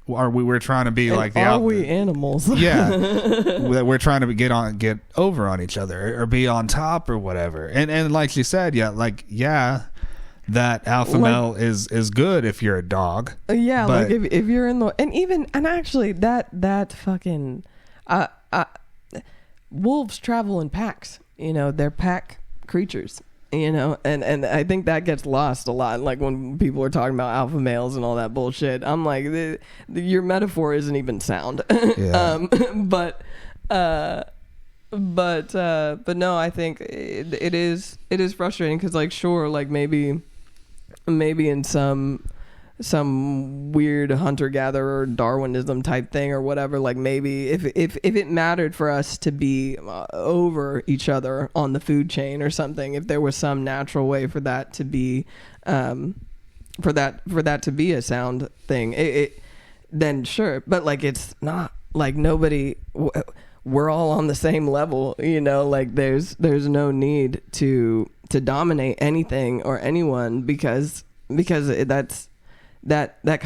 We're trying to be like the alpha? Are we animals? Yeah, we're trying to get over on each other or be on top or whatever. And like you said, that alpha male is good if you're a dog. Yeah, but like if you're in the and actually that fucking wolves travel in packs. They're pack creatures. And I think that gets lost a lot. Like when people are talking about alpha males and all that bullshit, I'm like, your metaphor isn't even sound. Yeah. But no, I think it is frustrating because like sure, like maybe in some weird hunter-gatherer Darwinism type thing or whatever, like maybe if it mattered for us to be over each other on the food chain or something, if there was some natural way for that to be for that to be a sound thing, then sure. But like it's not like we're all on the same level, like there's no need to dominate anything or anyone because that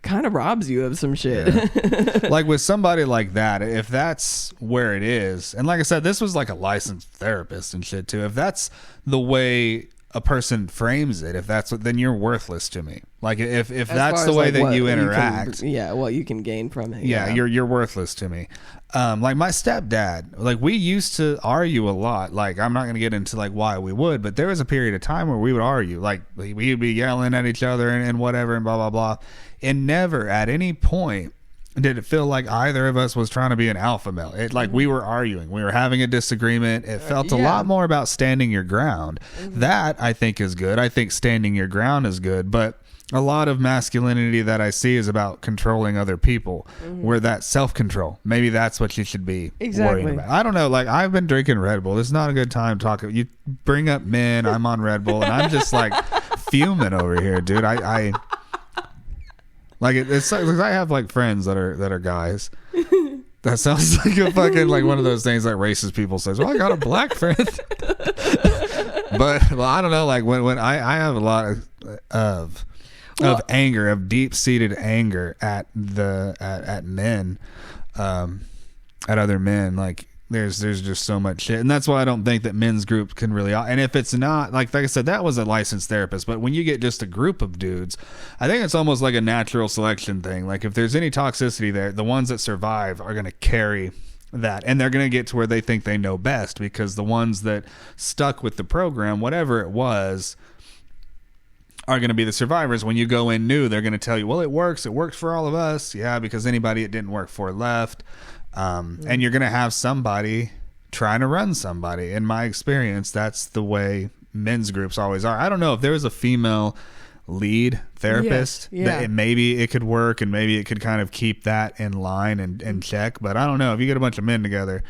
kind of robs you of some shit. Yeah. Like with somebody like that, if that's where it is, and like I said, this was like a licensed therapist and shit too. If that's the way a person frames it, if that's what, then you're worthless to me. Like if that's the way like that you interact, what you can gain from it. Yeah, you're worthless to me. Like my stepdad, like we used to argue a lot. Like I'm not going to get into like why we would, but there was a period of time where we would argue. Like we'd be yelling at each other and whatever and blah blah blah, and never at any point did it feel like either of us was trying to be an alpha male. It like we were arguing, we were having a disagreement. It felt a lot more about standing your ground. That I think is good. I think standing your ground is good, but a lot of masculinity that I see is about controlling other people, where that self-control, maybe that's what you should be worrying about. I don't know, like I've been drinking Red Bull. It's not a good time talking. You bring up men, I'm on Red Bull, and I'm just like fuming over here, dude. I like it's like I have like friends that are guys. That sounds like a fucking like one of those things that racist people says. Well, I got a black friend. But I don't know. Like when I have a lot of anger, of deep-seated anger at men, at other men. Like there's just so much shit, and that's why I don't think that men's groups can really. And if it's not like I said, that was a licensed therapist, but when you get just a group of dudes, I think it's almost like a natural selection thing. Like if there's any toxicity there, the ones that survive are going to carry that, and they're going to get to where they think they know best, because the ones that stuck with the program, whatever it was, are going to be the survivors. When you go in new, they're going to tell you, well, it works for all of us. Yeah, because anybody it didn't work for left. And you're going to have somebody trying to run somebody. In my experience, that's the way men's groups always are. I don't know if there was a female lead therapist, that maybe it could work, and maybe it could kind of keep that in line and check. But I don't know, if you get a bunch of men together,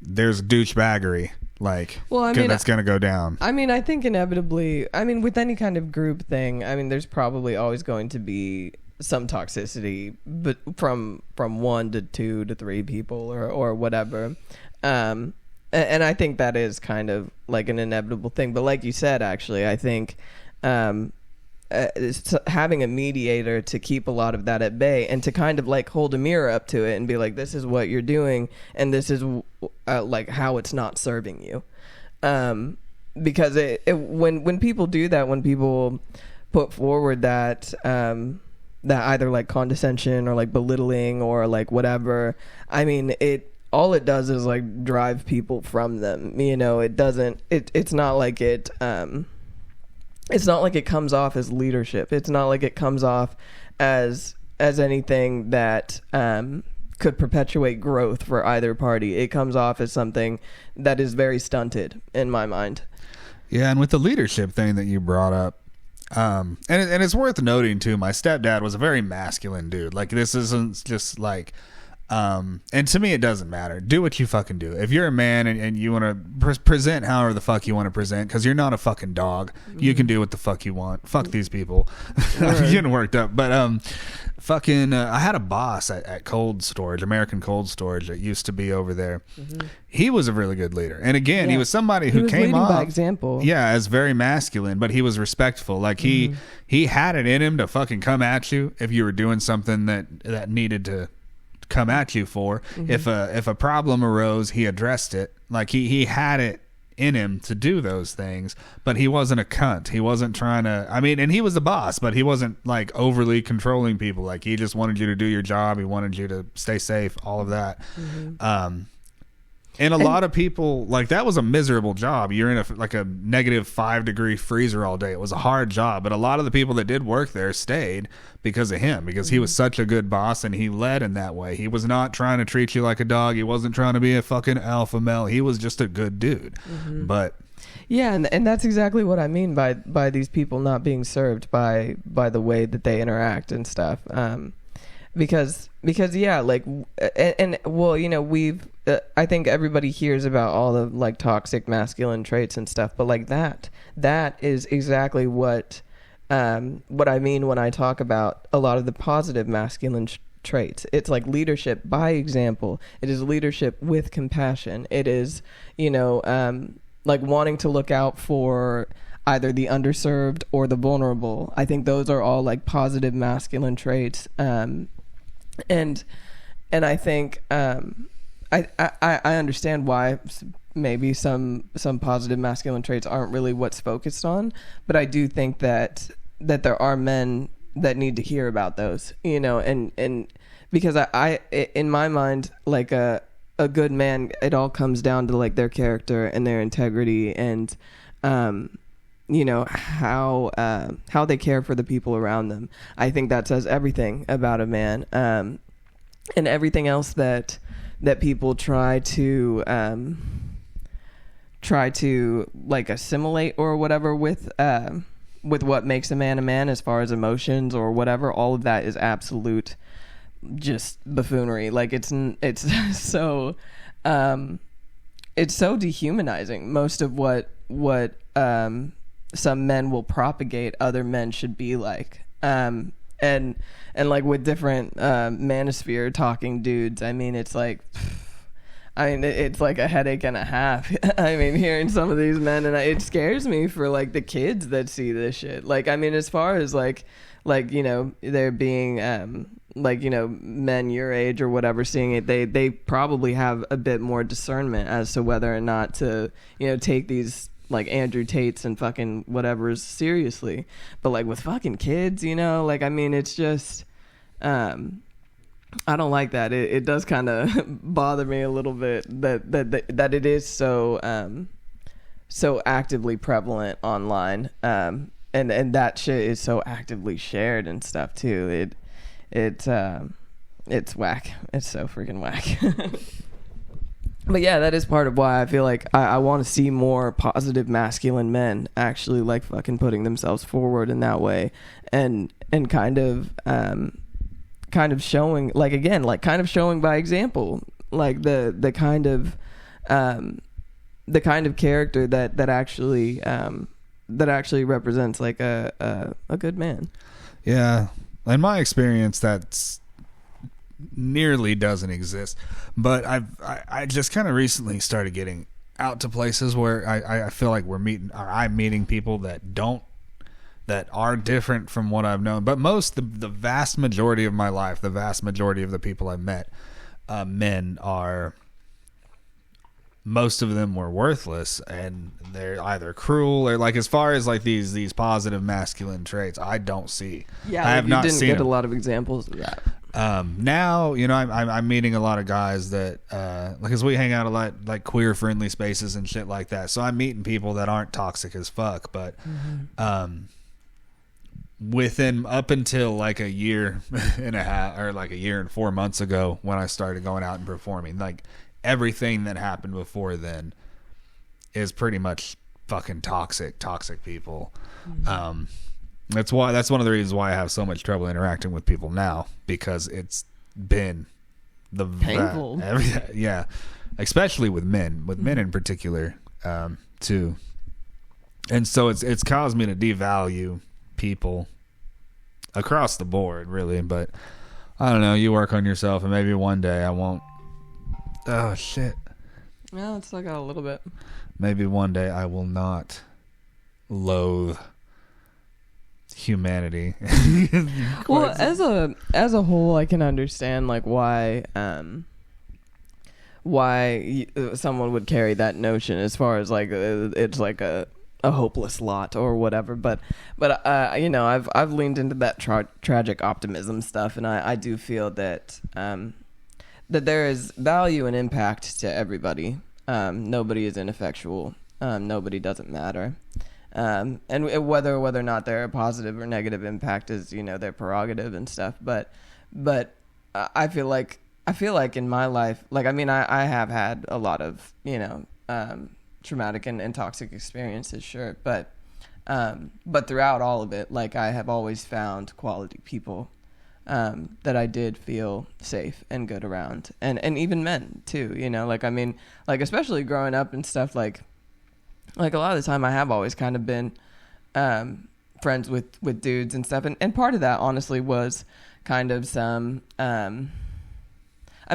there's douchebaggery. Like, well, I mean, that's going to go down. I mean, I think inevitably, with any kind of group thing, there's probably always going to be some toxicity, but from 1 to 2 to 3 people or whatever. And I think that is kind of like an inevitable thing. But like you said, actually, I think having a mediator to keep a lot of that at bay, and to kind of like hold a mirror up to it and be like, this is what you're doing, and this is like how it's not serving you. Because when people do that, when people put forward that either like condescension or like belittling or like whatever, all it does is like drive people from them. It doesn't, it's not like it's not like it comes off as leadership. It's not like it comes off as anything that could perpetuate growth for either party. It comes off as something that is very stunted in my mind. Yeah, and with the leadership thing that you brought up, and it's worth noting too, my stepdad was a very masculine dude. Like, this isn't just like, and to me it doesn't matter. Do what you fucking do. If you're a man and you want to present however the fuck you want to present, because you're not a fucking dog, you can do what the fuck you want. Fuck these people. I'm getting worked up. But I had a boss at Cold Storage, American Cold Storage, that used to be over there. He was a really good leader, and again, he was somebody who came off by example, as very masculine, but he was respectful. Like, he had it in him to fucking come at you if you were doing something that needed to come at you for. If a problem arose, he addressed it. Like, he had it in him to do those things, but he wasn't a cunt. He wasn't trying to, and he was the boss, but he wasn't like overly controlling people. Like, he just wanted you to do your job. He wanted you to stay safe, all of that. And a lot of people, like, that was a miserable job. You're in a -5 degree freezer all day. It was a hard job, but a lot of the people that did work there stayed because of him, because he was such a good boss and he led in that way. He was not trying to treat you like a dog. He wasn't trying to be a fucking alpha male. He was just a good dude. But yeah, and that's exactly what I mean by these people not being served by the way that they interact and stuff. Because yeah, like, and well, you know, we've I think everybody hears about all the like toxic masculine traits and stuff, but like that is exactly what I mean when I talk about a lot of the positive masculine traits. It's like leadership by example. It is leadership with compassion. It is, you know, like wanting to look out for either the underserved or the vulnerable. I think those are all like positive masculine traits. And I think I understand why maybe some positive masculine traits aren't really what's focused on, but I do think that there are men that need to hear about those, you know, and because I in my mind, like a good man, it all comes down to like their character and their integrity and you know, how they care for the people around them. I think that says everything about a man, and everything else that people try to like assimilate or whatever with what makes a man as far as emotions or whatever. All of that is absolute just buffoonery. Like, it's so it's so dehumanizing. Most of what some men will propagate other men should be like, and like with different manosphere talking dudes, I mean, it's like, it's like a headache and a half. I mean, hearing some of these men, and it scares me for like the kids that see this shit. Like, I mean, as far as like you know, there being like, you know, men your age or whatever seeing it, they probably have a bit more discernment as to whether or not to, you know, take these like Andrew Tates and fucking whatever's seriously. But like with fucking kids, you know, like, I mean, it's just I don't like that. It does kind of bother me a little bit that it is so so actively prevalent online, and that shit is so actively shared and stuff too. It's whack. It's so freaking whack. But yeah, that is part of why I feel like I want to see more positive masculine men actually like fucking putting themselves forward in that way, and kind of showing, like, again, like kind of showing by example, like the kind of character that actually represents like a good man. Yeah, in my experience, that's nearly doesn't exist, but I just kind of recently started getting out to places where I feel like I'm meeting people that are different from what I've known. But the vast majority of my life, the vast majority of the people I've met, men are, most of them were worthless, and they're either cruel or, like, as far as like these positive masculine traits, I don't see. Yeah, I have not seen. You didn't get them. a lot of examples of that. Now, you know, I'm meeting a lot of guys that, because we hang out a lot, like queer friendly spaces and shit like that. So I'm meeting people that aren't toxic as fuck, but, within up until like a year and a half, or like a year and 4 months ago when I started going out and performing, like everything that happened before then is pretty much fucking toxic people. Mm-hmm. That's one of the reasons why I have so much trouble interacting with people now, because it's been the painful. Yeah, especially with men in particular, too. And so it's caused me to devalue people across the board, really. But I don't know. You work on yourself, and maybe one day I won't. Oh shit. Yeah, it's still got a little bit. Maybe one day I will not loathe humanity. Well, as a whole, I can understand like why someone would carry that notion, as far as like it's like a hopeless lot or whatever. But you know, I've leaned into that tragic optimism stuff, and I do feel that that there is value and impact to everybody. Nobody is ineffectual. Nobody doesn't matter. And whether or not they're a positive or negative impact is, you know, their prerogative and stuff. But I feel like in my life, like, I mean, I have had a lot of, you know, traumatic and toxic experiences, sure. But throughout all of it, like, I have always found quality people that I did feel safe and good around, and even men too, you know, like, I mean, like, especially growing up and stuff, like a lot of the time I have always kind of been friends with dudes and stuff, and part of that honestly was kind of some I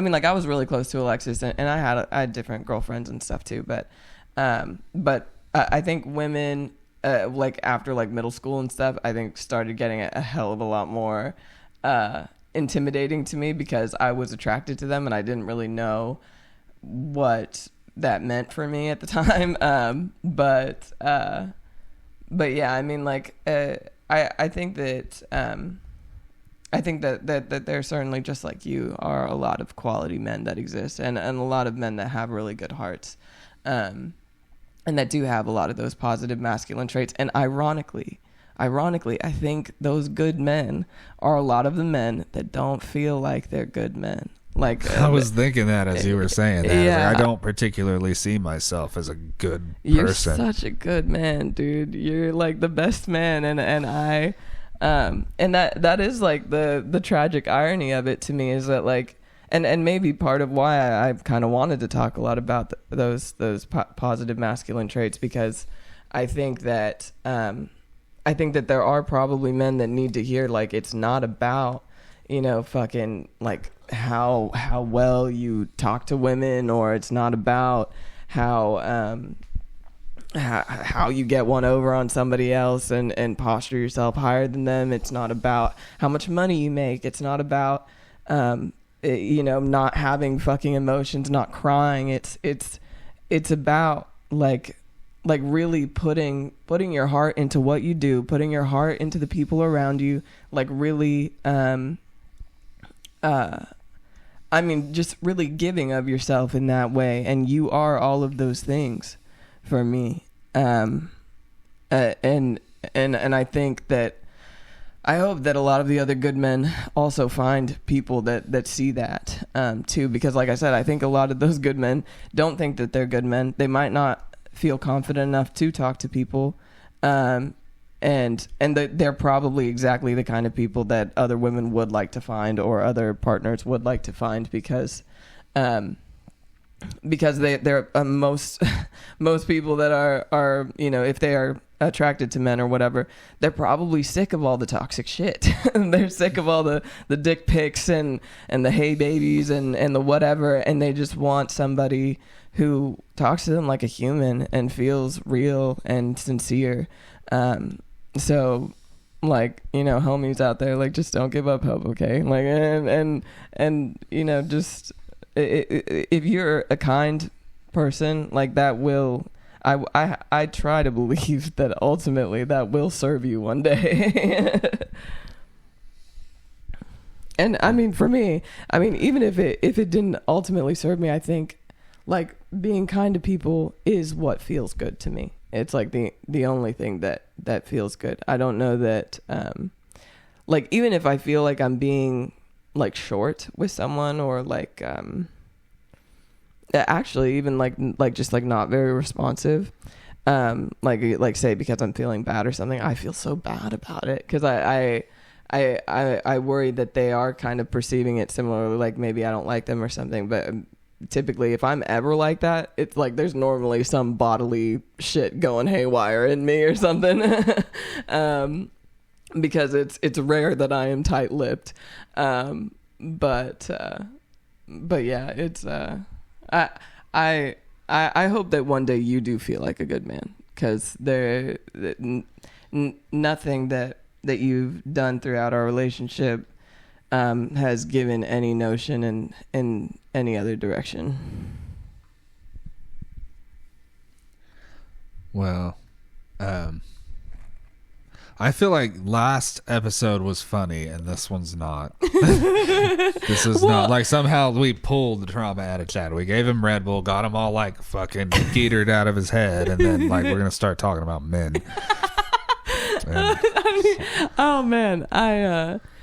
mean, like, I was really close to Alexis, and I had different girlfriends and stuff too, but I think women like after like middle school and stuff, I think started getting a hell of a lot more intimidating to me, because I was attracted to them and I didn't really know what that meant for me at the time. But yeah, I mean, like, I think that there certainly, just like you, are a lot of quality men that exist, and a lot of men that have really good hearts, and that do have a lot of those positive masculine traits. And ironically, I think those good men are a lot of the men that don't feel like they're good men. Like, I was thinking that as you were saying that. Yeah. Like, I don't particularly see myself as a good You're person. such a good man, dude. You're like the best man, and I and that is like the tragic irony of it to me, is that, like, and maybe part of why I've kind of wanted to talk a lot about those positive masculine traits, because I think that there are probably men that need to hear, like, it's not about, you know, fucking, like, how well you talk to women, or it's not about how you get one over on somebody else and posture yourself higher than them. It's not about how much money you make. It's not about you know, not having fucking emotions, not crying. It's about like really putting your heart into what you do, putting your heart into the people around you, like, really I mean, just really giving of yourself in that way. And you are all of those things for me. And I think that, I hope that a lot of the other good men also find people that see that too, because, like I said, I think a lot of those good men don't think that they're good men. They might not feel confident enough to talk to people, and they're probably exactly the kind of people that other women would like to find, or other partners would like to find, because they're most people that are, you know, if they are attracted to men or whatever, they're probably sick of all the toxic shit. They're sick of all the dick pics and the hey babies and the whatever, and they just want somebody who talks to them like a human and feels real and sincere. So, like, you know, homies out there, like, just don't give up hope, okay? Like, and you know, just if you're a kind person, like, that will, I try to believe that ultimately that will serve you one day. And I mean, for me, I mean, even if it didn't ultimately serve me, I think, like, being kind to people is what feels good to me. it's like the only thing that feels good. I don't know that like even if I feel like I'm being like short with someone, or like actually even like just like not very responsive, like say because I'm feeling bad or something, I feel so bad about it because I worry that they are kind of perceiving it similarly, like maybe I don't like them or something. But typically if I'm ever like that, it's like there's normally some bodily shit going haywire in me or something. Because it's rare that I am tight-lipped. But yeah, it's I hope that one day you do feel like a good man, because nothing that you've done throughout our relationship has given any notion in any other direction. Well, I feel like last episode was funny and this one's not. This is not like somehow we pulled the trauma out of Chad. We gave him Red Bull, got him all like fucking geetered out of his head, and then like we're gonna start talking about men. Oh man,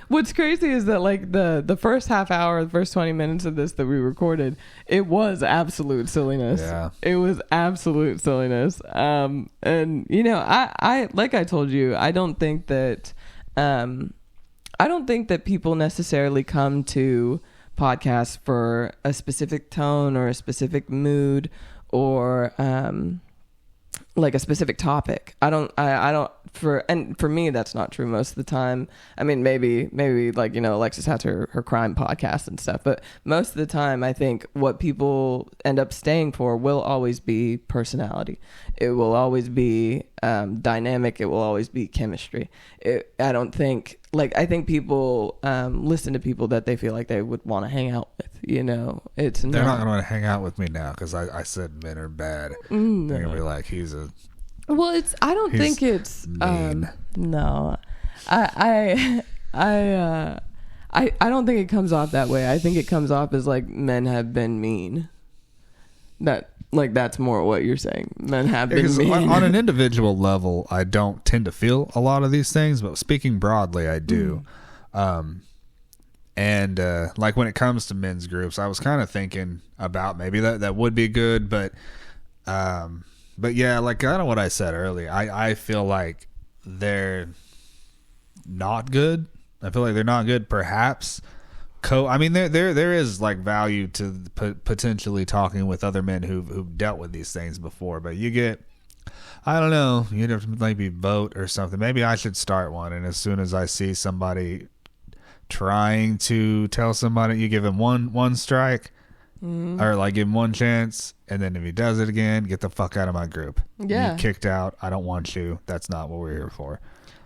what's crazy is that like the first half hour, the first 20 minutes of this that we recorded, it was absolute silliness. Yeah. It was absolute silliness. And you know, I like I told you, I don't think that people necessarily come to podcasts for a specific tone or a specific mood or like a specific topic. I don't for me that's not true most of the time. I mean, maybe like, you know, Alexis has her crime podcast and stuff, but most of the time I think what people end up staying for will always be personality. It will always be dynamic. It will always be chemistry. I think people listen to people that they feel like they would want to hang out with, you know. They're not going to hang out with me now because I said men are bad. No. They're going to be like, he's a... Well, I don't think it's mean. No, I don't think it comes off that way. I think it comes off as like men have been mean. That's more what you're saying. Men have been mean. On an individual level, I don't tend to feel a lot of these things, but speaking broadly, I do. And like when it comes to men's groups, I was kind of thinking about maybe that would be good, but yeah, like kind of what I said earlier, I feel like they're not good. I feel like they're not good. Perhaps I mean, there is like value to potentially talking with other men who've dealt with these things before, but you get, I don't know, you'd have to maybe vote or something. Maybe I should start one, and as soon as I see somebody trying to tell somebody, you give him one strike. Or like give him one chance, and then if he does it again, get the fuck out of my group. Yeah. You're kicked out. I don't want you. That's not what we're here for.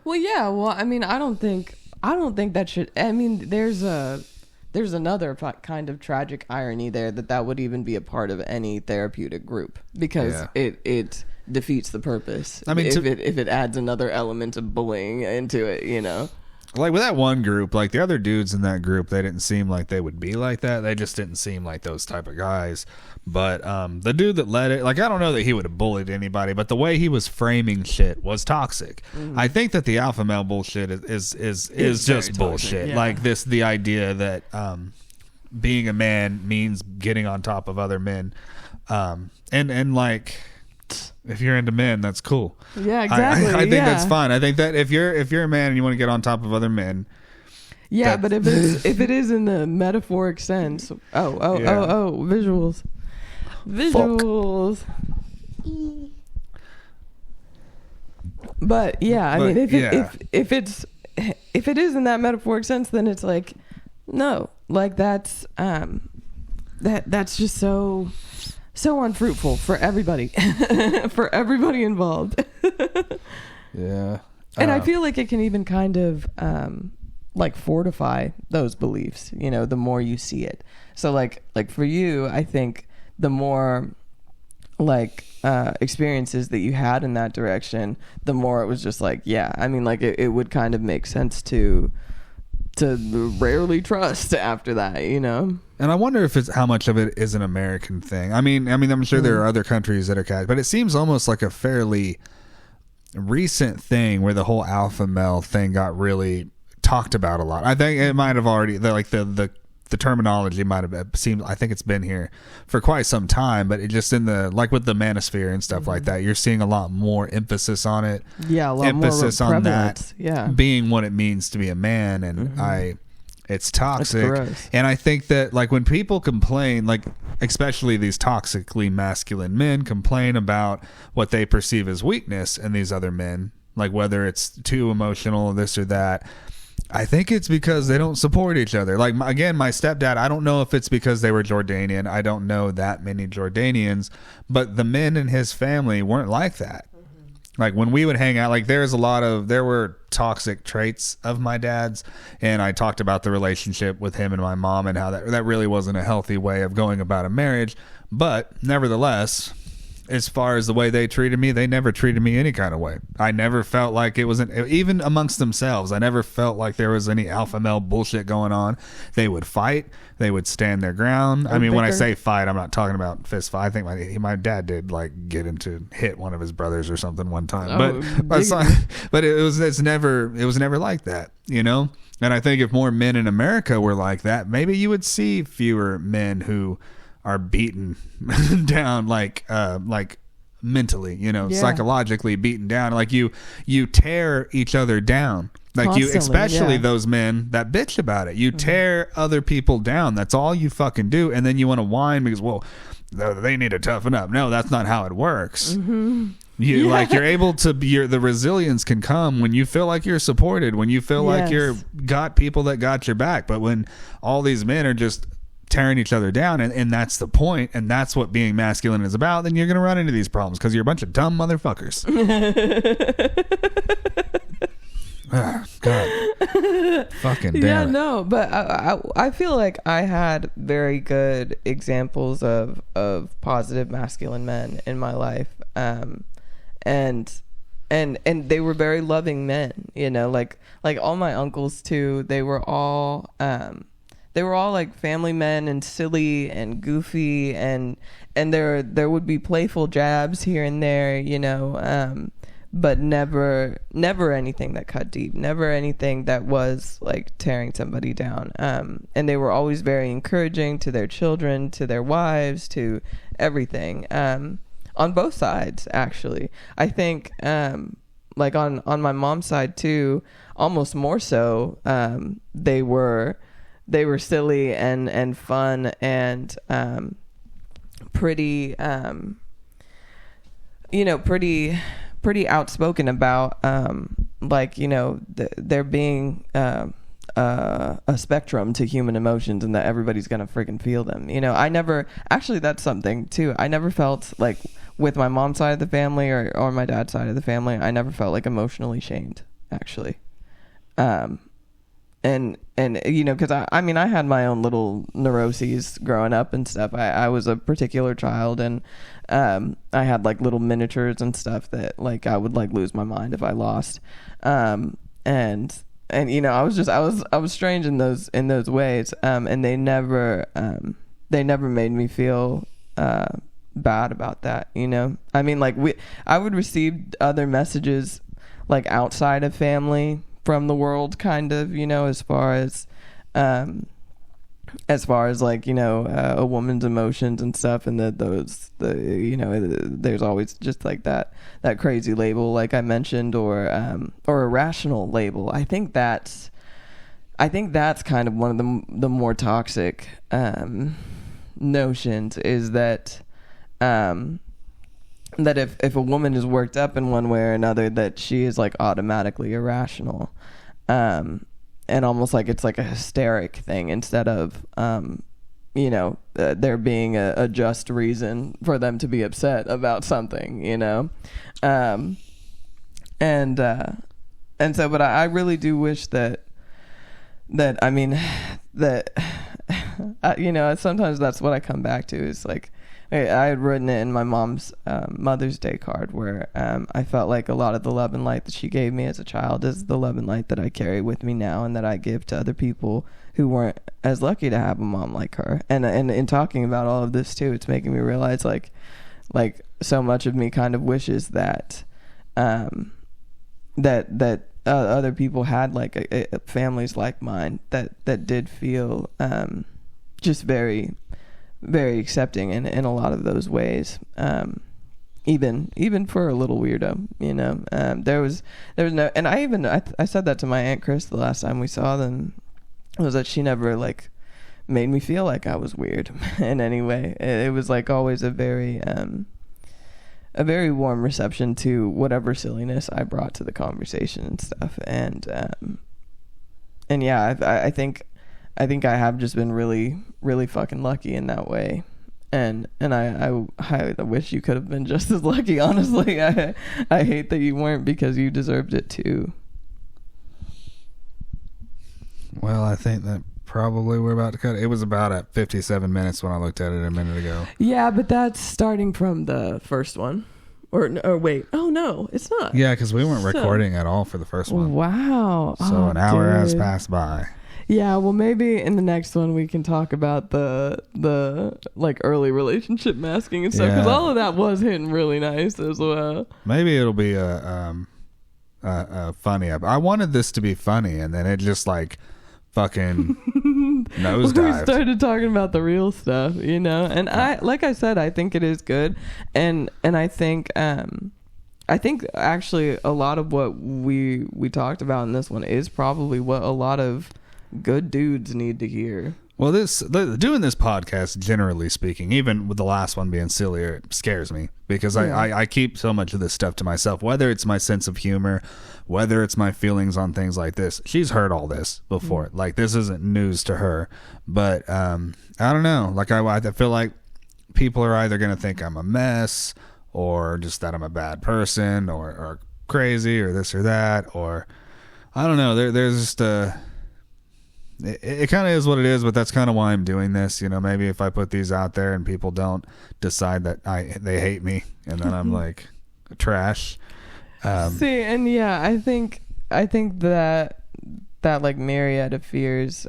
Well, yeah. Well, I mean, I don't think that should. I mean, there's another kind of tragic irony there that would even be a part of any therapeutic group, because it defeats the purpose. I mean, if it adds another element of bullying into it, you know. Like with that one group, like the other dudes in that group, they didn't seem like they would be like that. They just didn't seem like those type of guys. But the dude that led it, like I don't know that he would have bullied anybody, but the way he was framing shit was toxic. I think that the alpha male bullshit is just bullshit. Yeah. Like the idea that being a man means getting on top of other men, and like. If you're into men, that's cool. Yeah, exactly. I think that's fine. I think that if you're a man and you want to get on top of other men. Yeah, but if it is in the metaphoric sense. Visuals. But yeah, I mean, if it is in that metaphoric sense, then it's like, no, like that's just so unfruitful for everybody, for everybody involved. Yeah. And I feel like it can even kind of like fortify those beliefs, you know, the more you see it. So like for you, I think the more like experiences that you had in that direction, the more it was just like, yeah, I mean, like it would kind of make sense to rarely trust after that, you know. And I wonder if it's how much of it is an American thing. I mean, I'm sure there are other countries that are cat, but it seems almost like a fairly recent thing where the whole alpha male thing got really talked about a lot. I think it might have already the terminology might have seemed. I think it's been here for quite some time, but it just in the like with the manosphere and stuff like that, you're seeing a lot more emphasis on it. Yeah, a lot emphasis more on that. Yeah, being what it means to be a man, and it's toxic. Gross. And I think that like when people complain, like especially these toxically masculine men complain about what they perceive as weakness in these other men, like whether it's too emotional, this or that. I think it's because they don't support each other. Like, again, my stepdad, I don't know if it's because they were Jordanian. I don't know that many Jordanians, but the men in his family weren't like that. Like when we would hang out, like there were toxic traits of my dad's, and I talked about the relationship with him and my mom and how that really wasn't a healthy way of going about a marriage. But nevertheless, as far as the way they treated me, they never treated me any kind of way. I never felt like it was even amongst themselves. I never felt like there was any alpha male bullshit going on. They would fight. They would stand their ground. I mean, when I say fight, I'm not talking about fist fight. I think my dad did like hit one of his brothers or something one time. But it was never like that, you know? And I think if more men in America were like that, maybe you would see fewer men who are beaten down like mentally, you know, psychologically beaten down. Like you tear each other down. Like constantly, especially those men that bitch about it. You tear other people down. That's all you fucking do. And then you want to whine because, well, they need to toughen up. No, that's not how it works. You're able to be, the resilience can come when you feel like you're supported, when you feel like you're got people that got your back. But when all these men are just tearing each other down, and that's the point, and that's what being masculine is about, then you're going to run into these problems because you're a bunch of dumb motherfuckers. God. Fucking damn yeah, it. no, but I feel like I had very good examples of positive masculine men in my life, and they were very loving men, you know, like all my uncles too. They were all like family men and silly and goofy, and there would be playful jabs here and there, you know, but never anything that cut deep, never anything that was like tearing somebody down. And they were always very encouraging to their children, to their wives, to everything, on both sides, actually. I think, like on my mom's side too, almost more so, they were silly and fun and pretty pretty outspoken about like, you know, there being a spectrum to human emotions and that everybody's gonna freaking feel them. You know, that's something too. I never felt like, with my mom's side of the family or my dad's side of the family, I never felt like emotionally shamed, actually. And you know, because I mean, I had my own little neuroses growing up and stuff. I was a particular child, and I had like little miniatures and stuff that like I would like lose my mind if I lost. And you know, I was strange in those ways. And they never made me feel bad about that. You know, I mean, like I would receive other messages like outside of family from the world, kind of, you know, as far as like, you know, a woman's emotions and stuff, and you know, there's always just like that crazy label, like I mentioned, or a rational label. I think that's kind of one of the more toxic notions, is that that if a woman is worked up in one way or another, that she is like automatically irrational, and almost like it's like a hysteric thing, instead of you know, there being a just reason for them to be upset about something, you know. And so, but I really do wish that I mean, that you know, sometimes that's what I come back to, is like, I had written it in my mom's Mother's Day card where I felt like a lot of the love and light that she gave me as a child is the love and light that I carry with me now and that I give to other people who weren't as lucky to have a mom like her. And in talking about all of this too, it's making me realize like so much of me kind of wishes that other people had like families like mine that did feel just very, very accepting in a lot of those ways. Even for a little weirdo, you know. There was no, and I said that to my Aunt Chris the last time we saw them, was that she never like made me feel like I was weird in any way. It was like always a very warm reception to whatever silliness I brought to the conversation and stuff. And yeah, I think I have just been really, really fucking lucky in that way. And I wish you could have been just as lucky, honestly. I hate that you weren't, because you deserved it too. Well, I think that probably we're about to cut it. It was about at 57 minutes when I looked at it a minute ago. Yeah, but that's starting from the first one. Or wait. Oh, no, it's not. Yeah, because we weren't recording at all for the first one. Wow. So an hour has passed by. Yeah, well, maybe in the next one we can talk about the like early relationship masking and stuff, because all of that was hitting really nice as well. Maybe it'll be a funny. I wanted this to be funny, and then it just like fucking nosedived. We started talking about the real stuff, you know. And like I said, I think it is good, and I think actually a lot of what we talked about in this one is probably what a lot of good dudes need to hear. Well, doing this podcast, generally speaking, even with the last one being sillier, it scares me, because I keep so much of this stuff to myself, whether it's my sense of humor, whether it's my feelings on things like this. She's heard all this before. Like, this isn't news to her. But I don't know. Like, I feel like people are either going to think I'm a mess, or just that I'm a bad person, or crazy, or this or that, or I don't know. There's just it kind of is what it is, but that's kind of why I'm doing this. You know, maybe if I put these out there and people don't decide that they hate me, and then I'm like trash. See, and yeah, I think that like myriad of fears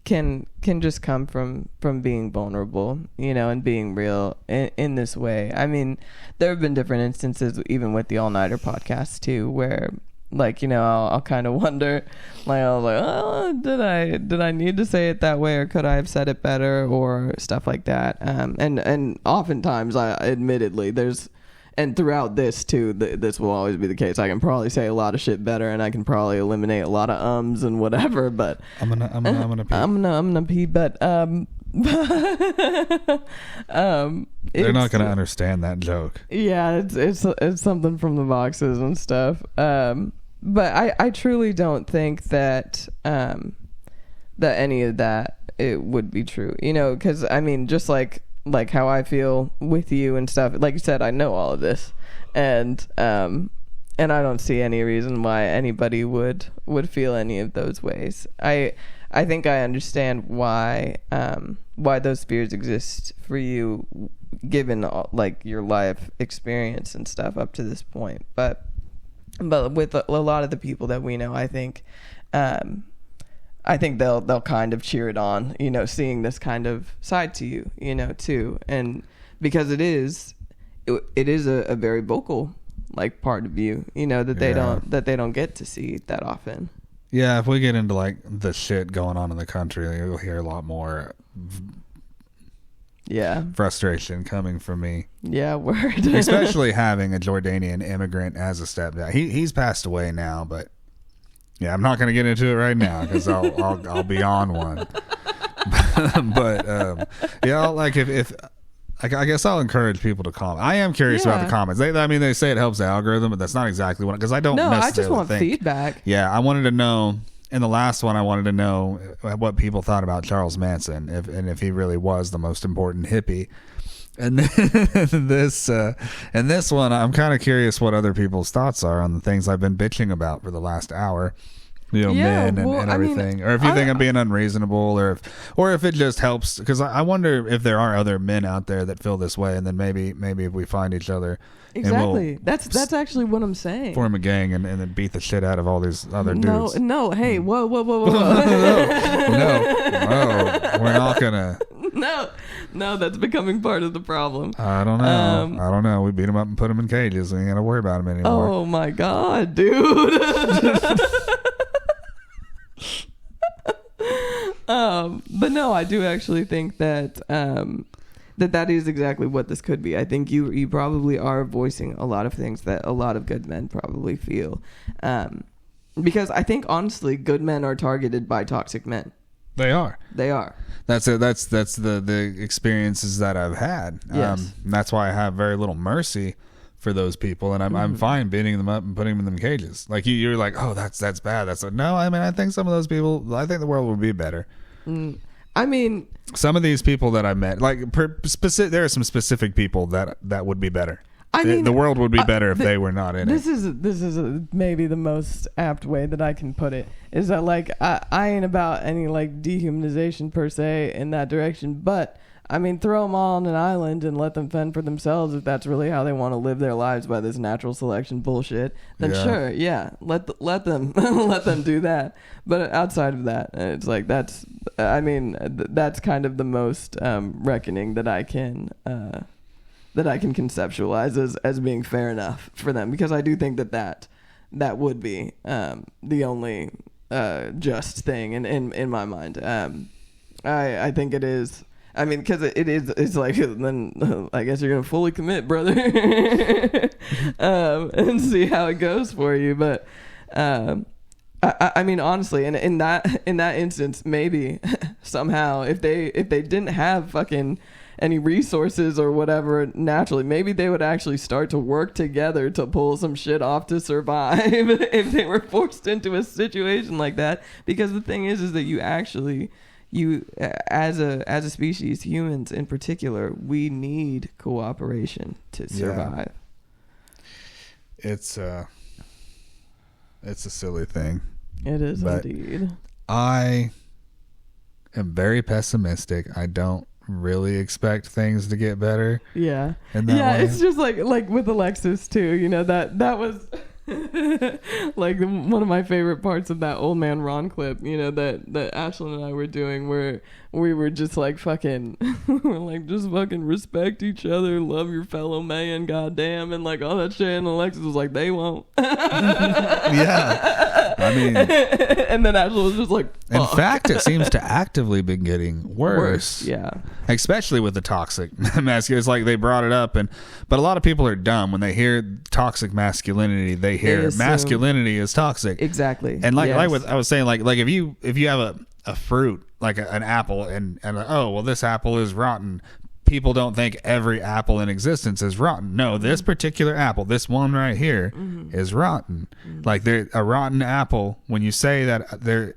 can just come from being vulnerable, you know, and being real in this way. I mean, there have been different instances, even with the All Nighter podcast too, where, like, you know, I'll kind of wonder, like, I was like, oh, did I need to say it that way, or could I have said it better, or stuff like that. And oftentimes, admittedly, and throughout this too, this will always be the case. I can probably say a lot of shit better, and I can probably eliminate a lot of ums and whatever. But I'm gonna pee. I'm gonna pee. But they're not gonna understand that joke. Yeah, it's something from the boxes and stuff. But I truly don't think that that any of that it would be true. You know, because I mean, just like how I feel with you and stuff. Like you said, I know all of this, and I don't see any reason why anybody would feel any of those ways. I think I understand why those fears exist for you, given like your life experience and stuff up to this point. But with a lot of the people that we know, I think they'll kind of cheer it on, you know, seeing this kind of side to you, you know, too. And because it is a very vocal, like, part of you, you know, that they don't get to see that often. Yeah, if we get into like the shit going on in the country, you'll hear a lot more frustration coming from me. Yeah, word. Especially having a Jordanian immigrant as a stepdad. He's passed away now, but yeah, I'm not going to get into it right now, because I'll be on one. But yeah, like if I guess I'll encourage people to comment. I am curious about the comments. They say it helps the algorithm, but that's not exactly what, because I don't necessarily I just want feedback. Yeah, I wanted to know. In the last one, I wanted to know what people thought about Charles Manson, if he really was the most important hippie. And then this one, I'm kind of curious what other people's thoughts are on the things I've been bitching about for the last hour. men and, well, and I mean, everything, or if you think I'm being unreasonable, or if it just helps, because I wonder if there are other men out there that feel this way, and then maybe if we find each other, exactly, and that's actually what I'm saying. form a gang and then beat the shit out of all these other dudes. No, hey, whoa. no, we're not gonna. No, that's becoming part of the problem. I don't know. We beat them up and put them in cages. We ain't gotta worry about them anymore. Oh my god, dude. But no, I do actually think that that is exactly what this could be. I think you probably are voicing a lot of things that a lot of good men probably feel, because I think honestly, good men are targeted by toxic men. They are. That's it. That's the experiences that I've had. Yes. That's why I have very little mercy for those people, and I'm fine beating them up and putting them in cages. Like you're like, oh, that's bad. That's no. I mean, I think some of those people. I think the world would be better. I mean, some of these people that I met, like there are some specific people that would be better. I mean, the world would be better if they were not in it. This is maybe the most apt way that I can put it, is that like I ain't about any like dehumanization per se in that direction, but I mean, throw them all on an island and let them fend for themselves if that's really how they want to live their lives by this natural selection bullshit. Then sure, yeah, let them let them do that. But outside of that, it's like that's kind of the most reckoning that I can conceptualize as being fair enough for them, because I do think that would be the only just thing in my mind. I think it is. I mean, because it's like, then I guess you're going to fully commit, brother, and see how it goes for you. But I mean, honestly, and in that instance, maybe somehow if they didn't have fucking any resources or whatever naturally, maybe they would actually start to work together to pull some shit off to survive if they were forced into a situation like that. Because the thing is that you as a species, humans in particular, we need cooperation to survive. It's a silly thing. It is, but indeed. I am very pessimistic. I don't really expect things to get better. Yeah. Way. It's just like with Alexis too, you know, that was like one of my favorite parts of that Old Man Ron clip, you know, that Ashlyn and I were doing, where we were just like fucking we're like, just fucking respect each other, love your fellow man, goddamn, and like all that shit. And Alexis was like, they won't. Yeah, I mean, and then Ashlyn was just like, fuck. In fact, it seems to actively be getting worse. Yeah, especially with the toxic masculinity. It's like they brought it up, but a lot of people are dumb when they hear toxic masculinity. They hear masculinity is toxic. Exactly. And like I was saying, like if you have a fruit like an apple and oh well, this apple is rotten. People don't think every apple in existence is rotten. No, this particular apple, this one right here, is rotten. Like a rotten apple. When you say that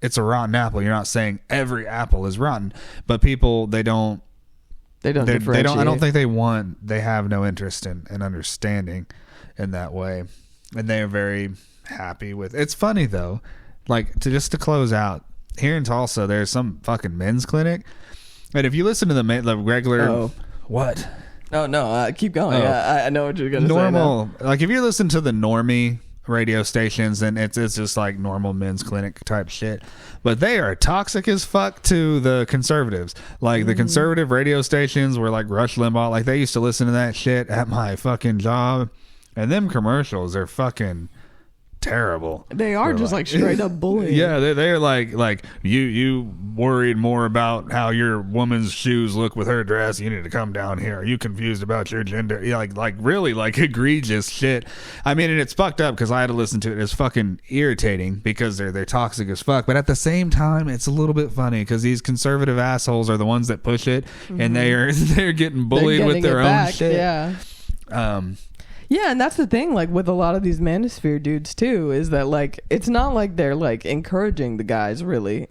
it's a rotten apple, you're not saying every apple is rotten. But people, they don't differentiate. I don't think they have no interest in understanding in that way, and they are very happy with. It's funny though, like to close out, here in Tulsa, there's some fucking men's clinic. And if you listen to the regular... What? Oh, no. Keep going. Yeah, I know what you're going to say now. Like, if you listen to the normie radio stations, then it's just like normal men's clinic type shit. But they are toxic as fuck to the conservatives. Like, the conservative radio stations were like Rush Limbaugh. Like, they used to listen to that shit at my fucking job. And them commercials are fucking... terrible. They are just like straight up bullying. Yeah, they're like you worried more about how your woman's shoes look with her dress. You need to come down here. Are you confused about your gender? Yeah, like really like egregious shit. I mean, and it's fucked up because I had to listen to it. It's fucking irritating because they're toxic as fuck. But at the same time, it's a little bit funny because these conservative assholes are the ones that push it, and they're getting bullied with their own shit. Yeah. Yeah, and that's the thing, like, with a lot of these manosphere dudes, too, is that, like, it's not like they're, like, encouraging the guys, really,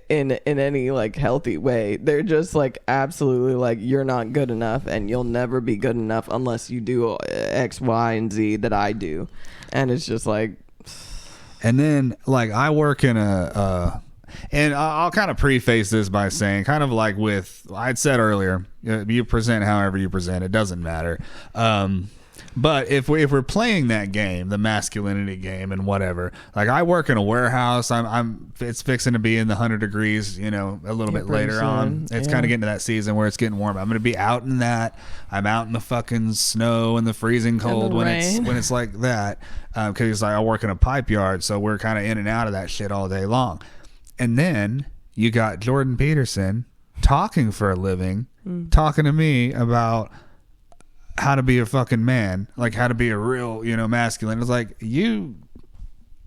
in any, like, healthy way. They're just, like, absolutely, like, you're not good enough, and you'll never be good enough unless you do X, Y, and Z that I do. And it's just, like... And then, like, I work in and I'll kind of preface this by saying, kind of like with, I'd said earlier, you present however you present, it doesn't matter. But if we're playing that game, the masculinity game and whatever, like I work in a warehouse, it's fixing to be in the 100 degrees, a little bit later on. It's kind of getting to that season where it's getting warm. I'm going to be out in that. I'm out in the fucking snow and the freezing cold when it's like that. Because I work in a pipe yard, so we're kind of in and out of that shit all day long. And then you got Jordan Peterson talking for a living, talking to me about how to be a fucking man, like how to be a real, masculine. It's like, you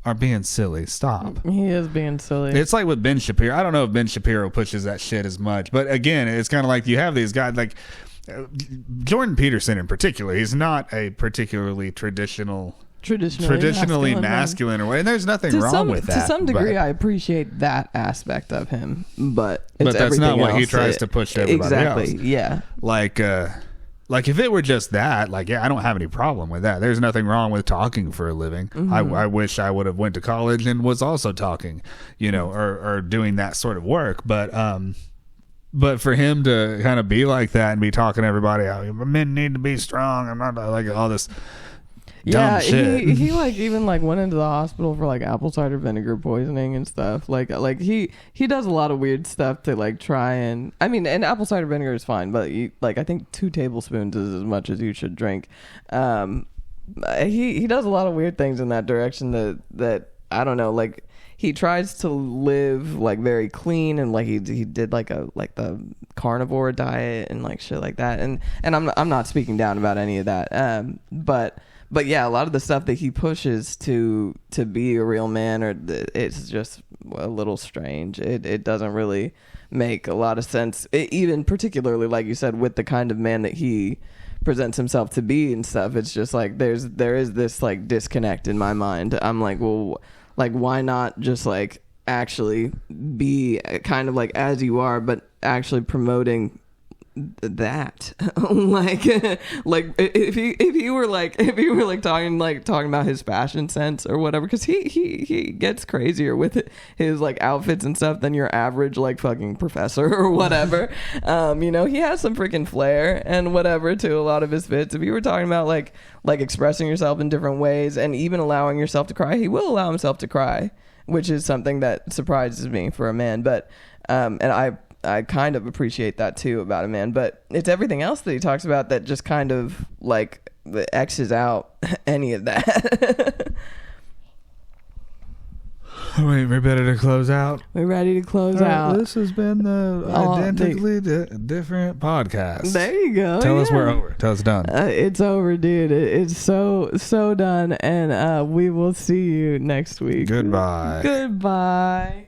are being silly. Stop. He is being silly. It's like with Ben Shapiro. I don't know if Ben Shapiro pushes that shit as much, but again, it's kind of like you have these guys like Jordan Peterson in particular. He's not a particularly traditionally masculine or way, and there's nothing wrong with that. To some degree, I appreciate that aspect of him, but that's not what he tries to push to everybody else. Exactly. Yeah. Like if it were just that, like, yeah, I don't have any problem with that. There's nothing wrong with talking for a living. I wish I would have went to college and was also talking, or doing that sort of work. But for him to kind of be like that and be talking to everybody, men need to be strong. I'm not like all this. Yeah, shit. he like even like went into the hospital for like apple cider vinegar poisoning and stuff. Like he does a lot of weird stuff to like try and apple cider vinegar is fine, but I think 2 tablespoons is as much as you should drink. He does a lot of weird things in that direction that I don't know, like he tries to live like very clean and like he did like the carnivore diet and like shit like that, and I'm not speaking down about any of that, but yeah, a lot of the stuff that he pushes to be a real man, it's just a little strange. It doesn't really make a lot of sense, even particularly like you said with the kind of man that he presents himself to be and stuff. It's just like there is this like disconnect in my mind. I'm like, well, like why not just like actually be kind of like as you are, but actually promoting that like if he were like talking about his fashion sense or whatever, because he gets crazier with his like outfits and stuff than your average like fucking professor or whatever. He has some freaking flair and whatever to a lot of his fits. If you were talking about like expressing yourself in different ways and even allowing yourself to cry, he will allow himself to cry, which is something that surprises me for a man. But and I kind of appreciate that too about a man, but it's everything else that he talks about that just kind of like X's out any of that. Wait, we're ready to close out? We're ready to close out. This has been the Identically Different podcast. There you go. Tell us we're over. Tell us done. It's over, dude. It's so done, and we will see you next week. Goodbye. Goodbye.